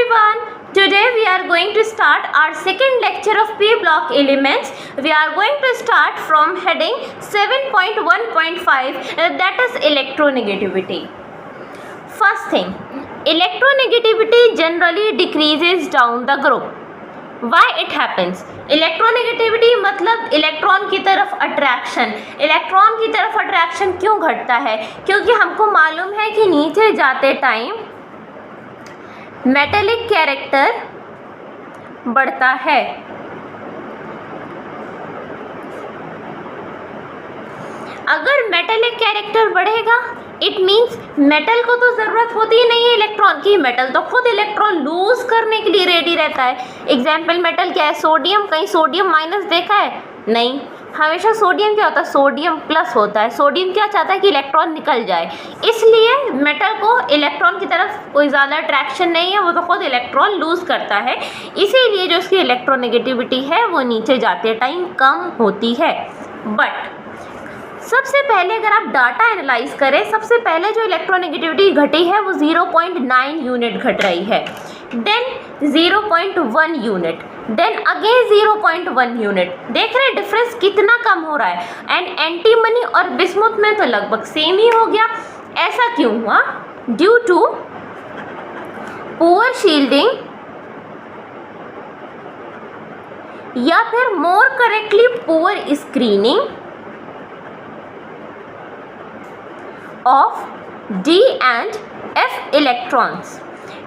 everyone. Today we are going to start our second lecture of P block elements. We are going to start from heading 7.1.5 that is electronegativity. First thing, electronegativity generally decreases down the group. Why it happens? Electronegativity मतलब electron की तरफ attraction. Electron की तरफ attraction क्यों घटता है? क्योंकि हमको मालूम है कि नीचे जाते टाइम मेटेलिक कैरेक्टर बढ़ता है। अगर मेटेलिक कैरेक्टर बढ़ेगा इट मीन्स मेटल को तो ज़रूरत होती ही नहीं है इलेक्ट्रॉन की, मेटल तो खुद इलेक्ट्रॉन लूज करने के लिए रेडी रहता है। एग्जाम्पल मेटल क्या है? सोडियम। कहीं सोडियम माइनस देखा है? नहीं, हमेशा सोडियम क्या होता है? सोडियम प्लस होता है। सोडियम क्या चाहता है कि इलेक्ट्रॉन निकल जाए, इसलिए मेटल को इलेक्ट्रॉन की तरफ कोई ज़्यादा अट्रैक्शन नहीं है, वो तो खुद इलेक्ट्रॉन लूज करता है। इसीलिए जो उसकी इलेक्ट्रोनेगेटिविटी है वो नीचे जाते टाइम कम होती है। बट सबसे पहले अगर आप डाटा एनालाइज करें, सबसे पहले जो इलेक्ट्रोनेगेटिविटी घटी है वो 0.9 यूनिट घट रही है, then 0.1 unit, then again 0.1 unit. देख रहे हैं डिफरेंस कितना कम हो रहा है। एंड एंटीमनी और बिस्मुथ में तो लगभग सेम ही हो गया। ऐसा क्यों हुआ? ड्यू टू पुअर शील्डिंग या फिर more correctly poor screening of D and F electrons।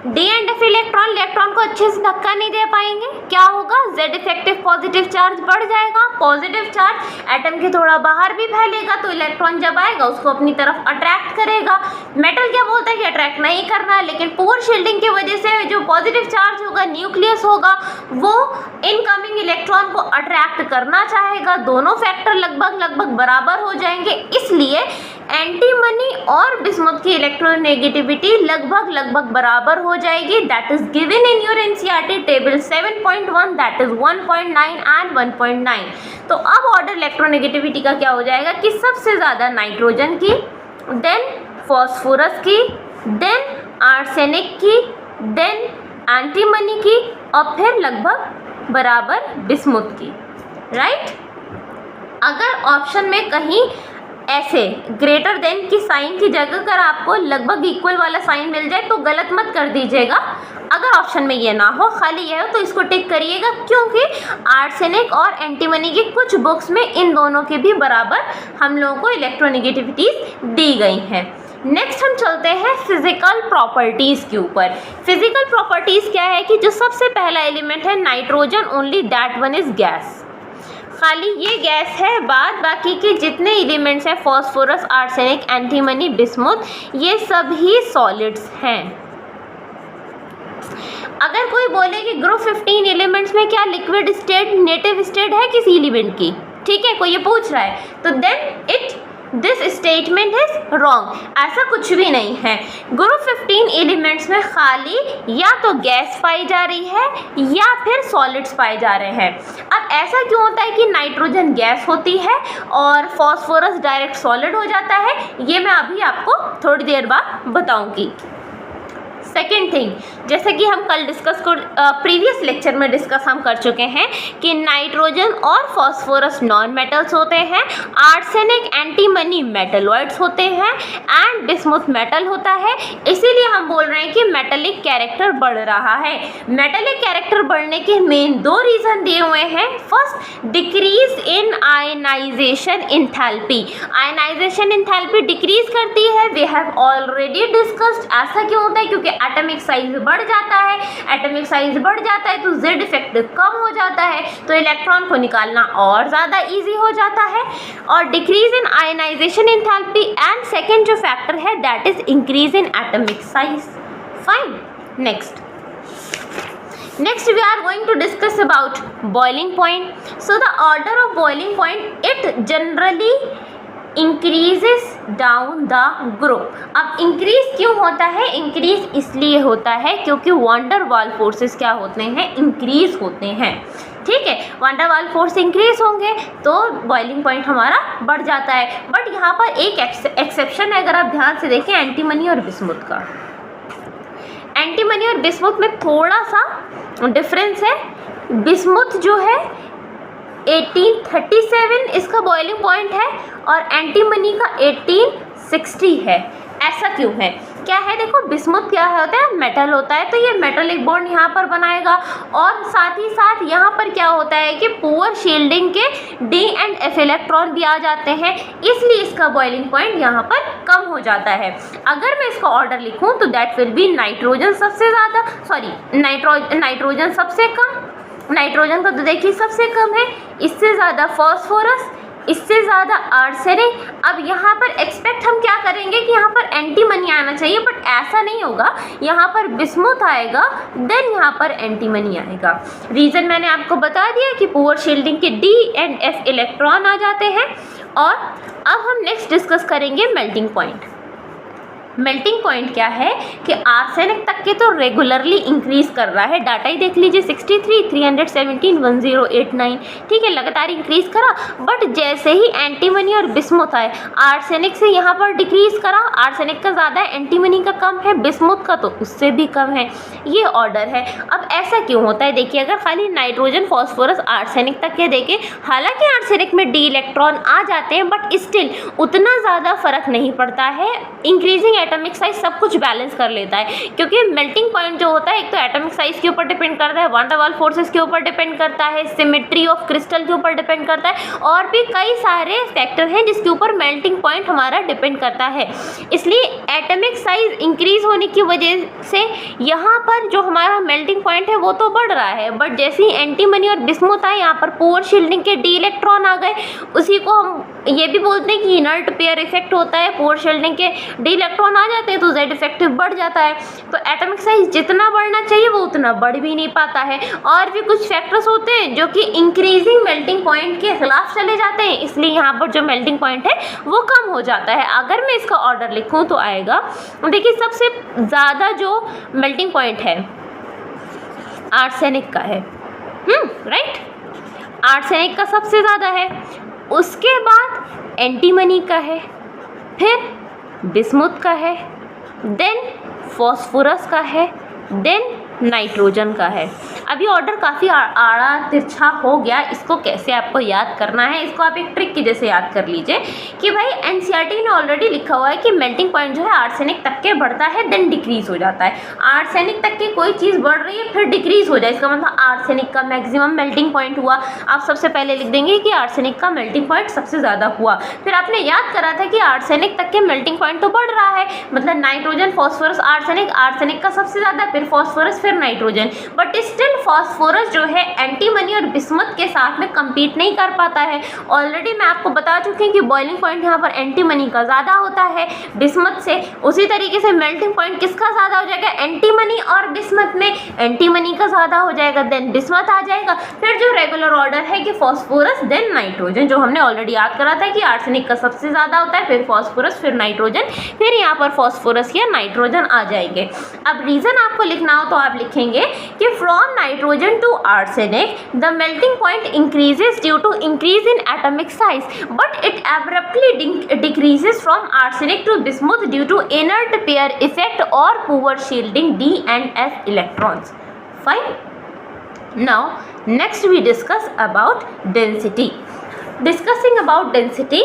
D and F electron को अच्छे से धक्का नहीं दे पाएंगे। क्या होगा? Z इफेक्टिव पॉजिटिव चार्ज बढ़ जाएगा। पॉजिटिव चार्ज एटम के थोड़ा बाहर भी फैलेगा तो इलेक्ट्रॉन जब आएगा उसको अपनी तरफ अट्रैक्ट करेगा। मेटल क्या बोलता है कि अट्रैक्ट नहीं करना है, लेकिन पुअर शील्डिंग की वजह से जो पॉजिटिव चार्ज होगा, न्यूक्लियस होगा, वो इनकमिंग इलेक्ट्रॉन को अट्रैक्ट करना चाहेगा। दोनों फैक्टर लगभग बराबर हो जाएंगे, इसलिए एंटीमनी और बिस्मुथ की इलेक्ट्रोनेगेटिविटी लगभग बराबर हो जाएगी। That is given in your NCERT table 7.1, that is 1.9 and 1.9। तो अब ऑर्डर इलेक्ट्रोनेगेटिविटी का क्या हो जाएगा कि सबसे ज़्यादा नाइट्रोजन की, देन फॉस्फोरस की, देन आर्सेनिक की, देन एंटीमनी की, और फिर लगभग बराबर बिस्मुथ की। राइट? अगर ऑप्शन में कहीं ऐसे ग्रेटर देन की साइन की जगह अगर आपको लगभग इक्वल वाला साइन मिल जाए तो गलत मत कर दीजिएगा। अगर ऑप्शन में ये ना हो, खाली ये हो, तो इसको टिक करिएगा, क्योंकि आर्सेनिक और एंटीमनी की कुछ बुक्स में इन दोनों के भी बराबर हम लोगों को इलेक्ट्रोनेगेटिविटीज दी गई हैं। नेक्स्ट हम चलते हैं फिजिकल प्रॉपर्टीज़ के ऊपर। फिजिकल प्रॉपर्टीज़ क्या है कि जो सबसे पहला एलिमेंट है nitrogen, only that one is gas. खाली ये गैस है, बाद बाकी के जितने एलिमेंट्स हैं फॉस्फोरस, आर्सेनिक, एंटीमनी, बिस्मुथ, ये सभी सॉलिड्स हैं। अगर कोई बोले कि ग्रुप 15 एलिमेंट्स में क्या लिक्विड स्टेट, नेटिव स्टेट है किसी एलिमेंट की, ठीक है, कोई ये पूछ रहा है, तो then this statement is wrong. ऐसा कुछ भी नहीं है। ग्रुप 15 एलिमेंट्स में खाली या तो गैस पाई जा रही है या फिर सॉलिड्स पाए जा रहे हैं। अब ऐसा क्यों होता है कि नाइट्रोजन गैस होती है और फॉस्फोरस डायरेक्ट सॉलिड हो जाता है, ये मैं अभी आपको थोड़ी देर बाद बताऊंगी। सेकेंड थिंग, जैसे कि हम कल प्रीवियस लेक्चर में डिस्कस हम कर चुके हैं कि नाइट्रोजन और फॉस्फोरस नॉन मेटल्स होते हैं, आर्सेनिक, एंटीमनी मेटलॉइड्स होते हैं, एंड बिस्मुथ मेटल होता है। इसीलिए हम बोल रहे हैं कि मेटेलिक कैरेक्टर बढ़ रहा है। मेटेलिक कैरेक्टर बढ़ने के मेन दो रीज़न दिए हुए हैं। First, decrease in ionization enthalpy. Ionization enthalpy decrease करती है, वी हैव ऑलरेडी डिस्कस्ड। ऐसा क्यों होता है? क्योंकि एटॉमिक साइज बढ़ जाता है। एटॉमिक साइज बढ़ जाता है तो जेड इफेक्टिव कम हो जाता है, तो इलेक्ट्रॉन को निकालना और ज़्यादा इजी हो जाता है। और decrease in ionization enthalpy, and second जो फैक्टर है that is increase in atomic size. Fine. Next we are going to discuss about boiling point. So the order of boiling point, it generally increases down the group. अब increase क्यों होता है? Increase इसलिए होता है क्योंकि wonder वाल forces क्या होते हैं? इंक्रीज होते हैं। ठीक है, वंडर वाल फोर्स इंक्रीज होंगे तो बॉइलिंग पॉइंट हमारा बढ़ जाता है। बट यहाँ पर एक एक्सेप्शन है, अगर आप ध्यान से देखें एंटीमनी और बिस्मुथ का। एंटीमनी और बिस्मुथ में थोड़ा सा डिफरेंस है। बिस्मुथ जो है 1837 इसका बॉइलिंग पॉइंट है और एंटीमनी का 1860 है। ऐसा क्यों है? क्या है, देखो बिस्मुथ क्या होता है, मेटल होता है, तो ये मेटलिक बॉन्ड यहाँ पर बनाएगा और साथ ही साथ यहाँ पर क्या होता है कि पुअर शील्डिंग के डी एंड एफ इलेक्ट्रॉन भी आ जाते हैं, इसलिए इसका बॉइलिंग पॉइंट यहाँ पर कम हो जाता है। अगर मैं इसका ऑर्डर लिखूँ तो दैट विल बी नाइट्रोजन सबसे ज़्यादा, सॉरी नाइट्रोजन सबसे कम, नाइट्रोजन का तो देखिए सबसे कम है, इससे ज़्यादा फॉस्फोरस, इससे ज़्यादा आर्सेनिक। अब यहाँ पर एक्सपेक्ट हम क्या करेंगे कि यहाँ पर एंटीमनी आना चाहिए, बट ऐसा नहीं होगा, यहाँ पर बिस्मुथ आएगा देन यहाँ पर एंटीमनी आएगा। रीज़न मैंने आपको बता दिया कि पुअर शील्डिंग के डी एंड एफ इलेक्ट्रॉन आ जाते हैं। और अब हम नेक्स्ट डिस्कस करेंगे मेल्टिंग पॉइंट। मेल्टिंग पॉइंट क्या है कि आर्सेनिक तक के तो रेगुलरली इंक्रीज कर रहा है, डाटा ही देख लीजिए 63, 317, 1089, ठीक है, लगातार इंक्रीज करा, बट जैसे ही एंटीमनी और बिस्मुथ आए आर्सेनिक से यहाँ पर डिक्रीज करा, आर्सेनिक का ज़्यादा है, एंटीमनी का कम है, बिस्मुथ का तो उससे भी कम है, ये ऑर्डर है। अब ऐसा क्यों होता है? देखिए अगर खाली नाइट्रोजन फॉस्फोरस आर्सेनिक तक के देखें, हालांकि आर्सेनिक में डी इलेक्ट्रॉन आ जाते हैं बट स्टिल उतना ज़्यादा फर्क नहीं पड़ता है, इंक्रीजिंग एटॉमिक साइज सब कुछ बैलेंस कर लेता है, क्योंकि मेल्टिंग पॉइंट जो होता है एक तो एटॉमिक साइज के ऊपर डिपेंड करता है, वन डर वाल फोर्सेस के ऊपर डिपेंड करता है, सिमेट्री ऑफ क्रिस्टल के ऊपर डिपेंड करता है, और भी कई सारे फैक्टर हैं जिसके ऊपर मेल्टिंग पॉइंट हमारा डिपेंड करता है। इसलिए एटॉमिक साइज इंक्रीज होने की वजह से यहाँ पर जो हमारा मेल्टिंग पॉइंट है वो तो बढ़ रहा है, बट जैसे ही एंटीमनी और बिस्मुथ आए यहाँ पर पुअर शील्डिंग के डी इलेक्ट्रॉन आ गए, उसी को हम ये भी बोलते हैं कि इनर्ट पेयर इफेक्ट होता है, पुअर शील्डिंग के डी इलेक्ट्रॉन आ जाते हैं तो जेड इफेक्टिव बढ़ जाता है, तो एटॉमिक साइज जितना बढ़ना चाहिए वो उतना बढ़ भी नहीं पाता है। और भी कुछ फैक्टर्स होते हैं जो कि इंक्रीजिंग मेल्टिंग पॉइंट के खिलाफ चले जाते हैं, इसलिए यहाँ पर जो मेल्टिंग पॉइंट है वो कम हो जाता है। अगर मैं इसका ऑर्डर लिखूँ तो आएगा, देखिए सबसे ज़्यादा जो मेल्टिंग पॉइंट है आर्सेनिक का है, राइट, आर्सेनिक का सबसे ज़्यादा है, उसके बाद एंटीमनी का है, फिर बिस्मुथ का है, देन फॉस्फोरस का है, देन नाइट्रोजन का है। अभी ऑर्डर काफ़ी आड़ा तिरछा हो गया, इसको कैसे आपको याद करना है, इसको आप एक ट्रिक की जैसे याद कर लीजिए कि भाई एनसीईआरटी ने ऑलरेडी लिखा हुआ है कि मेल्टिंग पॉइंट जो है आर्सेनिक तक के बढ़ता है देन डिक्रीज हो जाता है। आर्सेनिक तक की कोई चीज़ बढ़ रही है फिर डिक्रीज हो जाए, इसका मतलब आर्सेनिक का मैक्सिमम मेल्टिंग पॉइंट हुआ। आप सबसे पहले लिख देंगे कि आर्सेनिक का मेल्टिंग पॉइंट सबसे ज़्यादा हुआ, फिर आपने याद करा था कि आर्सेनिक तक के मेल्टिंग पॉइंट तो बढ़ रहा है, मतलब नाइट्रोजन फॉस्फोरस आर्सेनिक, आर्सेनिक का सबसे ज़्यादा, फिर फॉस्फोरस, फिर नाइट्रोजन, बट स्टिल फॉस्फोरस जो है एंटीमनी और बिस्मुथ के साथ में compete नहीं कर पाता है। ऑलरेडी मैं आपको बता चुकी हूँ कि बॉइलिंग पॉइंट यहाँ पर एंटीमनी का ज़्यादा होता है बिस्मुथ से, उसी तरीके से मेल्टिंग पॉइंट किसका ज़्यादा हो जाएगा, एंटीमनी और बिस्मुथ में एंटीमनी का ज़्यादा हो जाएगा, देन बिस्मुथ आ जाएगा, फिर जो रेगुलर ऑर्डर है कि फॉस्फोरस देन नाइट्रोजन, जो हमने ऑलरेडी याद करा था कि आर्सेनिक का सबसे ज़्यादा होता है, फिर फॉस्फोरस, फिर नाइट्रोजन, फिर यहाँ पर फॉस्फोरस या नाइट्रोजन आ जाएंगे। अब रीज़न आपको लिखना हो तो आप लिखेंगे कि from nitrogen to arsenic the melting point increases due to increase in atomic size, but it abruptly decreases from arsenic to bismuth due to inert pair effect और poor shielding D and F electrons. Fine, now next we discuss about density. Discussing about density,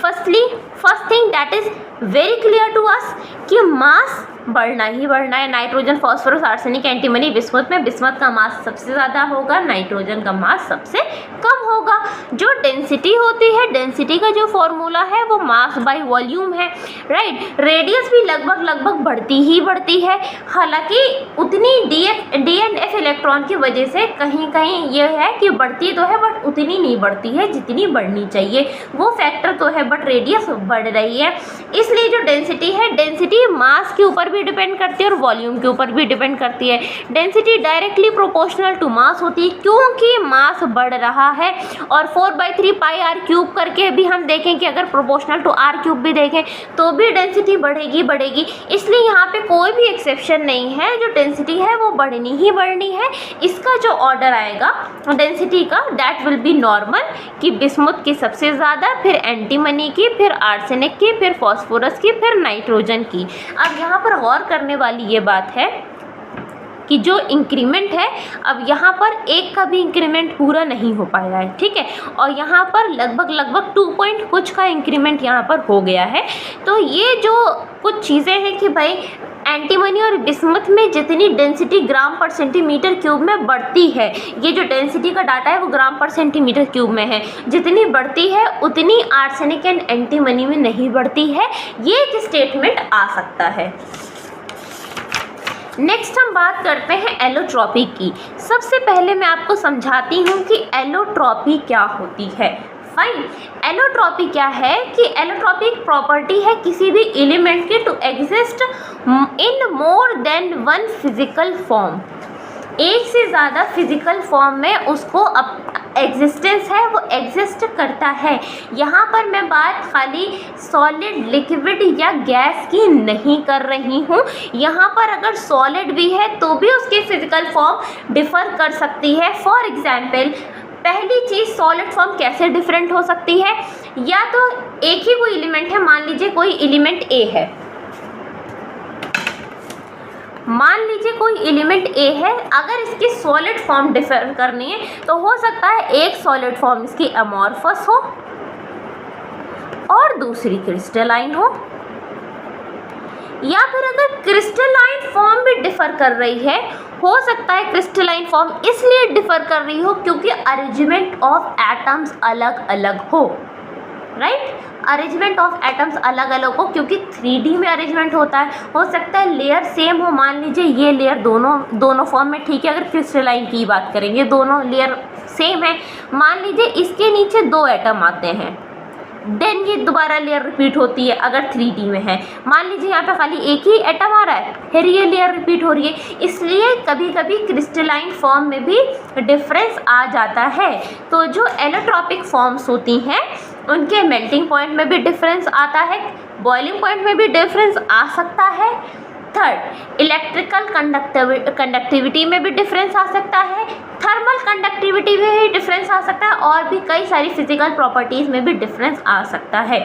first thing that is very clear to us कि mass बढ़ना ही बढ़ना है। Nitrogen phosphorus arsenic antimony bismuth में bismuth का मास सबसे ज़्यादा होगा, नाइट्रोजन का मास सबसे कम होगा। जो डेंसिटी होती है, डेंसिटी का जो फॉर्मूला है वो मास बाय वॉल्यूम है, राइट। रेडियस भी लगभग बढ़ती ही बढ़ती है, हालांकि उतनी डी एंड एफ इलेक्ट्रॉन की वजह से कहीं कहीं ये है कि बढ़ती तो है बट उतनी नहीं बढ़ती है जितनी बढ़नी चाहिए, वो फैक्टर तो है बट रेडियस बढ़ रही है। इसलिए जो डेंसिटी है, डेंसिटी मास के ऊपर भी डिपेंड करती है और वॉल्यूम के ऊपर भी डिपेंड करती है। Density directly proportional to mass होती है क्योंकि मास बढ़ रहा है, और 4/3 पाई आर क्यूब करके भी हम देखें कि अगर प्रोपोर्शनल टू आर क्यूब भी देखें तो भी डेंसिटी बढ़ेगी। इसलिए यहाँ पे कोई भी एक्सेप्शन नहीं है, जो डेंसिटी है वो बढ़नी ही बढ़नी है। इसका जो ऑर्डर आएगा डेंसिटी का दैट विल बी नॉर्मल, कि बिस्मुथ की सबसे ज़्यादा, फिर एंटीमनी की, फिर आर्सेनिक की, फिर फॉस्फोरस की, फिर नाइट्रोजन की। अब यहाँ पर गौर करने वाली ये बात है कि जो इंक्रीमेंट है, अब यहाँ पर एक का भी इंक्रीमेंट पूरा नहीं हो पाया है, ठीक है, और यहाँ पर लगभग 2 पॉइंट कुछ का इंक्रीमेंट यहाँ पर हो गया है। तो ये जो कुछ चीज़ें हैं कि भाई एंटीमनी और बिस्मथ में जितनी डेंसिटी ग्राम पर सेंटीमीटर क्यूब में बढ़ती है, ये जो डेंसिटी का डाटा है वो ग्राम पर सेंटीमीटर क्यूब में है, जितनी बढ़ती है उतनी आर्सेनिक एंड एंटीमनी में नहीं बढ़ती है, ये एक स्टेटमेंट आ सकता है। नेक्स्ट हम बात करते हैं एलोट्रॉपी की। सबसे पहले मैं आपको समझाती हूँ कि एलोट्रॉपी क्या होती है। फाइन, एलोट्रॉपी क्या है कि एलोट्रॉपी एक प्रॉपर्टी है किसी भी एलिमेंट की to exist in more than one physical form. एक से ज़्यादा फिजिकल फॉर्म में उसको एग्जिस्टेंस है, वो एग्जिस्ट करता है। यहाँ पर मैं बात खाली सॉलिड, लिक्विड या गैस की नहीं कर रही हूँ। यहाँ पर अगर सॉलिड भी है तो भी उसकी फिजिकल फॉर्म डिफ़र कर सकती है। फॉर एग्जाम्पल, पहली चीज़ सॉलिड फॉर्म कैसे डिफरेंट हो सकती है, या तो एक ही कोई एलिमेंट है, मान लीजिए कोई एलिमेंट ए है, मान लीजिए कोई एलिमेंट ए है, अगर इसकी सॉलिड फॉर्म डिफर करनी है तो हो सकता है एक सॉलिड फॉर्म इसकी अमॉर्फस हो और दूसरी क्रिस्टलाइन हो, या फिर अगर क्रिस्टलाइन फॉर्म भी डिफ़र कर रही है, हो सकता है क्रिस्टलाइन फॉर्म इसलिए डिफ़र कर रही हो क्योंकि अरेंजमेंट ऑफ एटम्स अलग अलग हो, राइट। अरेंजमेंट ऑफ एटम्स अलग अलग हो क्योंकि 3D में अरेंजमेंट होता है। हो सकता है लेयर सेम हो, मान लीजिए ये लेयर दोनों फॉर्म में, ठीक है, अगर क्रिस्टलाइन की बात करेंगे दोनों लेयर सेम है, मान लीजिए इसके नीचे 2 एटम आते हैं, देन ये दोबारा लेयर रिपीट होती है अगर 3D में है। मान लीजिए यहाँ पे खाली एक ही एटम आ रहा है, फिर ये लेयर रिपीट हो रही है, इसलिए कभी कभी क्रिस्टलाइन फॉर्म में भी डिफरेंस आ जाता है। तो जो एलोट्रॉपिक फॉर्म्स होती हैं उनके मेल्टिंग पॉइंट में भी डिफरेंस आता है, बॉइलिंग पॉइंट में भी डिफरेंस आ सकता है। थर्ड, इलेक्ट्रिकल कंडक्टिविटी में भी डिफरेंस आ सकता है, थर्मल कंडक्टिविटी में भी डिफरेंस आ सकता है, और भी कई सारी फिजिकल प्रॉपर्टीज़ में भी डिफरेंस आ सकता है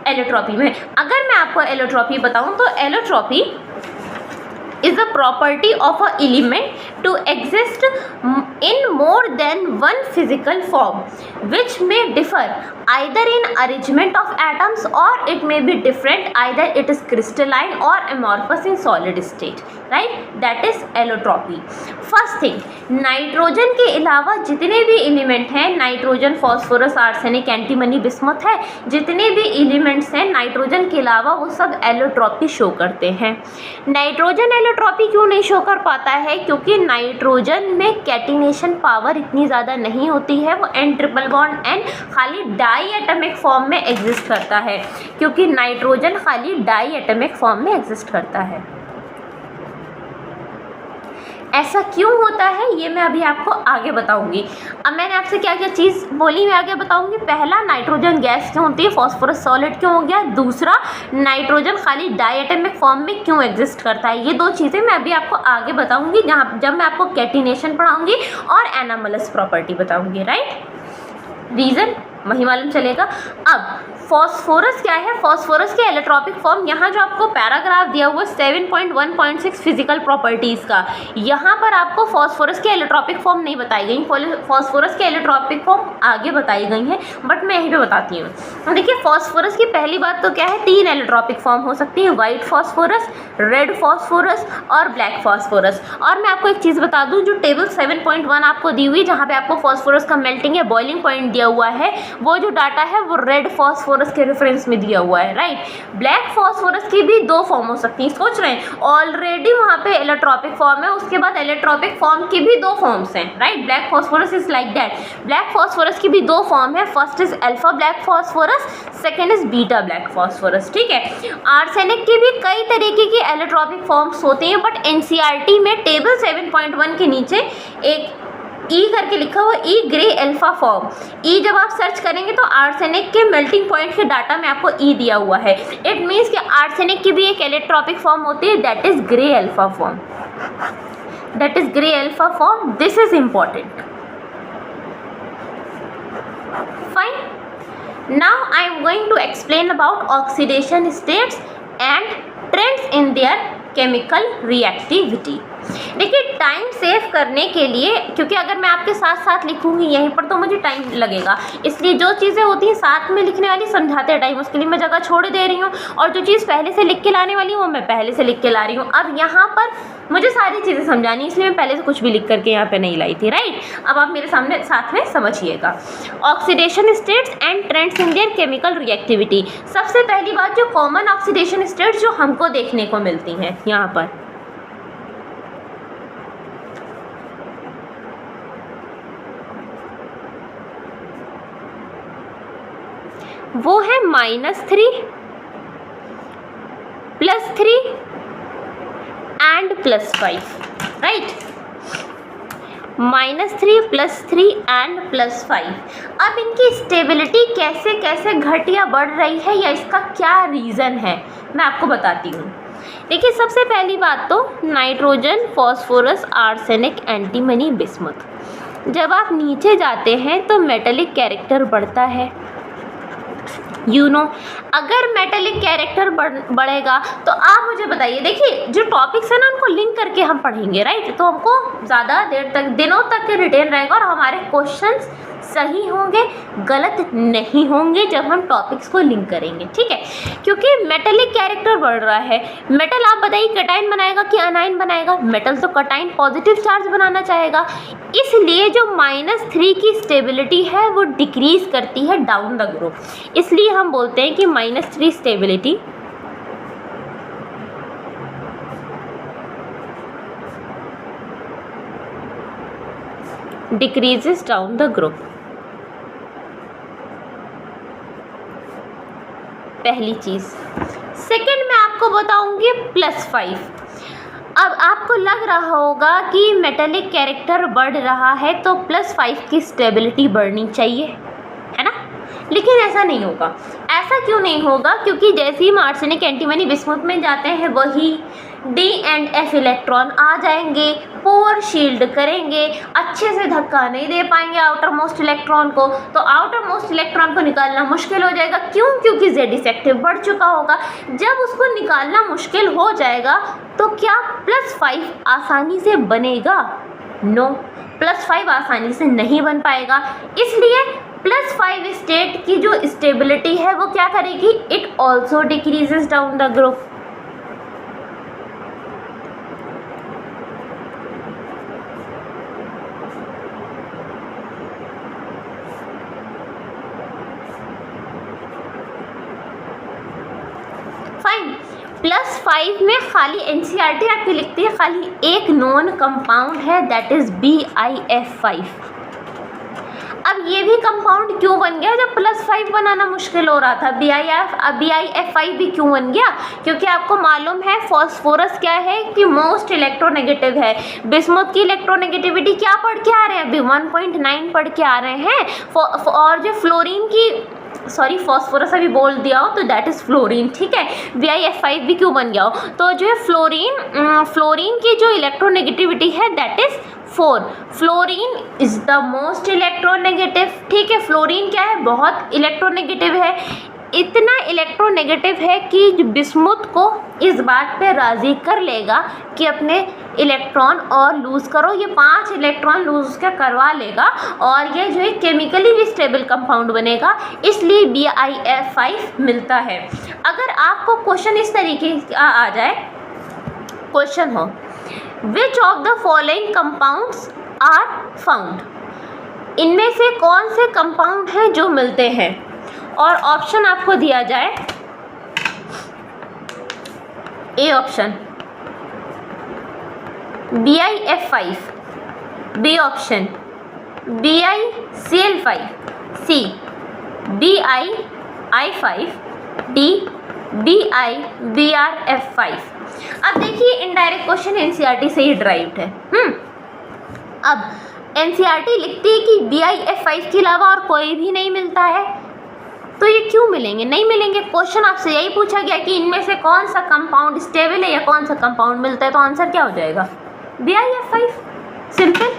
एलोट्रॉपी में। अगर मैं आपको एलोट्रॉपी बताऊं तो allotropy is a property of a element to exist in more than one physical form which may differ either in arrangement of atoms or it may be different, either it is crystalline or amorphous in solid state, right? That is allotropy. First thing, nitrogen के अलावा जितने भी element हैं, nitrogen, phosphorus, arsenic, antimony, bismuth है, जितने भी elements हैं nitrogen के अलावा वो सब एलोट्रॉपी शो करते हैं। नाइट्रोजन एलोट्रॉपी क्यों नहीं शो कर पाता है? क्योंकि नाइट्रोजन में कैटिनेशन पावर इतनी ज़्यादा नहीं होती है, वो N ट्रिपल बॉन्ड N खाली डाई एटमिक फॉर्म में एग्जिस्ट करता है, क्योंकि नाइट्रोजन खाली डाई एटमिक फॉर्म में एग्जिस्ट करता है। ऐसा क्यों होता है ये मैं अभी आपको आगे बताऊंगी। अब मैंने आपसे क्या क्या चीज़ बोली मैं आगे बताऊंगी। पहला, नाइट्रोजन गैस क्यों होती है, फॉस्फोरस सॉलिड क्यों हो गया, दूसरा नाइट्रोजन खाली डायटोमिक फॉर्म में क्यों एग्जिस्ट करता है। ये 2 चीज़ें मैं अभी आपको आगे बताऊंगी जब मैं आपको कैटिनेशन पढ़ाऊंगी और एनामलस प्रॉपर्टी बताऊंगी, राइट। रीज़न वही मालूम चलेगा। अब फॉस्फोरस क्या है, फॉस्फोरस के एलोट्रॉपिक फॉर्म, यहाँ जो आपको पैराग्राफ दिया हुआ 7.1.6 फिजिकल प्रॉपर्टीज़ का, यहाँ पर आपको फॉस्फोरस के एलोट्रॉपिक फॉर्म नहीं बताई गई, फॉस्फोरस के एलोट्रॉपिक फॉर्म आगे बताई गई हैं, बट मैं यहीं पे बताती हूँ। देखिए फॉस्फोरस की पहली बात तो क्या है, 3 एलोट्रॉपिक फॉर्म हो सकती है, वाइट फॉस्फोरस, रेड फॉस्फोरस और ब्लैक फॉस्फोरस। और मैं आपको एक चीज़ बता दूँ, जो टेबल 7.1 आपको दी हुई, जहाँ पर आपको फॉस्फोरस का मेल्टिंग या बॉइलिंग पॉइंट दिया हुआ है, वो जो डाटा है वो रेड फॉस्फोरस के रेफरेंस में दिया हुआ है, राइट। ब्लैक फॉस्फोरस की भी 2 फॉर्म हो सकती हैं, सोच रहे हैं ऑलरेडी वहाँ पे एलोट्रॉपिक फॉर्म है, उसके बाद एलोट्रॉपिक फॉर्म की भी 2 फॉर्म्स हैं, right. Black phosphorus is like that. Black phosphorus की भी 2 फॉर्म है, first is alpha black phosphorus, second is beta black phosphorus, ठीक है। आर्सेनिक की भी कई तरीके की एलोट्रॉपिक फॉर्म्स होती हैं, बट एनसीईआरटी में टेबल 7.1 के नीचे एक ई करके लिखा हुआ, ई ग्रे अल्फा फॉर्म। ई जब आप सर्च करेंगे तो आर्सेनिक के मेल्टिंग पॉइंट के डाटा में आपको ई दिया हुआ है। इट मीन्स कि आर्सेनिक की भी एक एलोट्रॉपिक फॉर्म होती है, that is grey alpha form, that is grey alpha form. This is important, fine. Now I am going to explain about oxidation states and trends in their chemical reactivity. देखिए time save करने के लिए, क्योंकि अगर मैं आपके साथ साथ लिखूंगी यहीं पर तो मुझे टाइम लगेगा, इसलिए जो चीज़ें होती हैं साथ में लिखने वाली समझाते टाइम उसके लिए मैं जगह छोड़ दे रही हूँ, और जो चीज़ पहले से लिख के लाने वाली हूँ वो मैं पहले से लिख के ला रही हूँ। अब यहाँ पर मुझे सारी चीज़ें समझानी, इसलिए मैं पहले से कुछ भी लिख करके यहाँ पे नहीं लाई थी, राइट। अब आप मेरे सामने साथ में समझिएगा। Oxidation states and trends in their chemical reactivity. सबसे पहली बात, जो कॉमन ऑक्सीडेशन स्टेट्स जो हमको देखने को मिलती हैं यहाँ पर, वो है -3, +3 एंड +5, राइट। -3, +3 एंड +5। अब इनकी स्टेबिलिटी कैसे कैसे घट या बढ़ रही है या इसका क्या रीज़न है मैं आपको बताती हूँ। देखिए सबसे पहली बात तो nitrogen, phosphorus, arsenic, antimony, bismuth, जब आप नीचे जाते हैं तो मेटेलिक कैरेक्टर बढ़ता है। अगर मेटेलिक कैरेक्टर बढ़ेगा तो आप मुझे बताइए, देखिए जो टॉपिक्स है ना उनको लिंक करके हम पढ़ेंगे, राइट, तो हमको ज़्यादा देर तक, दिनों तक रिटेन रहेगा और हमारे क्वेश्चंस सही होंगे, गलत नहीं होंगे जब हम टॉपिक्स को लिंक करेंगे, ठीक है। क्योंकि मेटेलिक कैरेक्टर बढ़ रहा है, मेटल आप बताइए कटाइन बनाएगा कि अनाइन बनाएगा? मेटल तो कटाइन पॉजिटिव चार्ज बनाना चाहेगा, इसलिए जो -3 की स्टेबिलिटी है वो डिक्रीज करती है डाउन द ग्रुप, इसलिए हम बोलते हैं कि -3 stability decreases down the group. पहली चीज़। सेकंड मैं आपको बताऊंगी +5। अब आपको लग रहा होगा कि मेटेलिक कैरेक्टर बढ़ रहा है तो +5 की स्टेबिलिटी बढ़नी चाहिए, है ना, लेकिन ऐसा नहीं होगा। ऐसा क्यों नहीं होगा? क्योंकि जैसे ही हम आर्सेनिक, एंटीमनी, बिस्मुथ में जाते हैं वही D एंड F इलेक्ट्रॉन आ जाएंगे, पोर शील्ड करेंगे, अच्छे से धक्का नहीं दे पाएंगे आउटर मोस्ट इलेक्ट्रॉन को, तो आउटर मोस्ट इलेक्ट्रॉन को निकालना मुश्किल हो जाएगा। क्यों? क्योंकि Z इफेक्टिव बढ़ चुका होगा। जब उसको निकालना मुश्किल हो जाएगा तो क्या +5 आसानी से बनेगा? नो, +5 आसानी से नहीं बन पाएगा। इसलिए +5 स्टेट की जो स्टेबिलिटी है वो क्या करेगी? It also decreases down the group. +5 में खाली NCERT आपकी लिखती है, खाली एक नॉन कंपाउंड है, दैट इज BiF5। अब ये भी कंपाउंड क्यों बन गया जब +5 बनाना मुश्किल हो रहा था? BiF5 भी क्यों बन गया? क्योंकि आपको मालूम है फॉस्फोरस क्या है कि मोस्ट इलेक्ट्रोनेगेटिव है। बिस्मुथ की इलेक्ट्रोनेगेटिविटी क्या पढ़ के आ रहे हैं? अभी 1.9 पढ़ के आ रहे हैं। और जो फ्लोरीन की, सॉरी फॉस्फोरस अभी बोल दिया हो तो दैट इज़ फ्लोरीन, ठीक है। BiF5 भी क्यों बन गया हो? तो जो है फ्लोरीन की जो इलेक्ट्रोनेगेटिविटी है that is 4। Fluorine is the most electronegative, ठीक है। फ्लोरीन क्या है? बहुत इलेक्ट्रोनेगेटिव है, इतना इलेक्ट्रोनेगेटिव है कि बिस्मुथ को इस बात पे राज़ी कर लेगा कि अपने इलेक्ट्रॉन और लूज़ करो, ये 5 इलेक्ट्रॉन लूज़ उसका करवा लेगा और ये जो है केमिकली भी स्टेबल कंपाउंड बनेगा, इसलिए BiF5 मिलता है। अगर आपको क्वेश्चन इस तरीके का आ जाए, क्वेश्चन हो which of the following compounds are found, इनमें से कौन से कंपाउंड हैं जो मिलते हैं, और ऑप्शन आपको दिया जाए, A option BiF5, B option BiCl5, C BiI5, D BiBrF5। अब देखिए इनडायरेक्ट क्वेश्चन NCERT से ही ड्राइव्ड है। अब NCERT लिखती है कि BiF5 के अलावा और कोई भी नहीं मिलता है, तो ये क्यों मिलेंगे? नहीं मिलेंगे। क्वेश्चन आपसे यही पूछा गया कि इनमें से कौन सा कंपाउंड स्टेबल है या कौन सा कंपाउंड मिलता है, तो आंसर क्या हो जाएगा? BiF5, simple.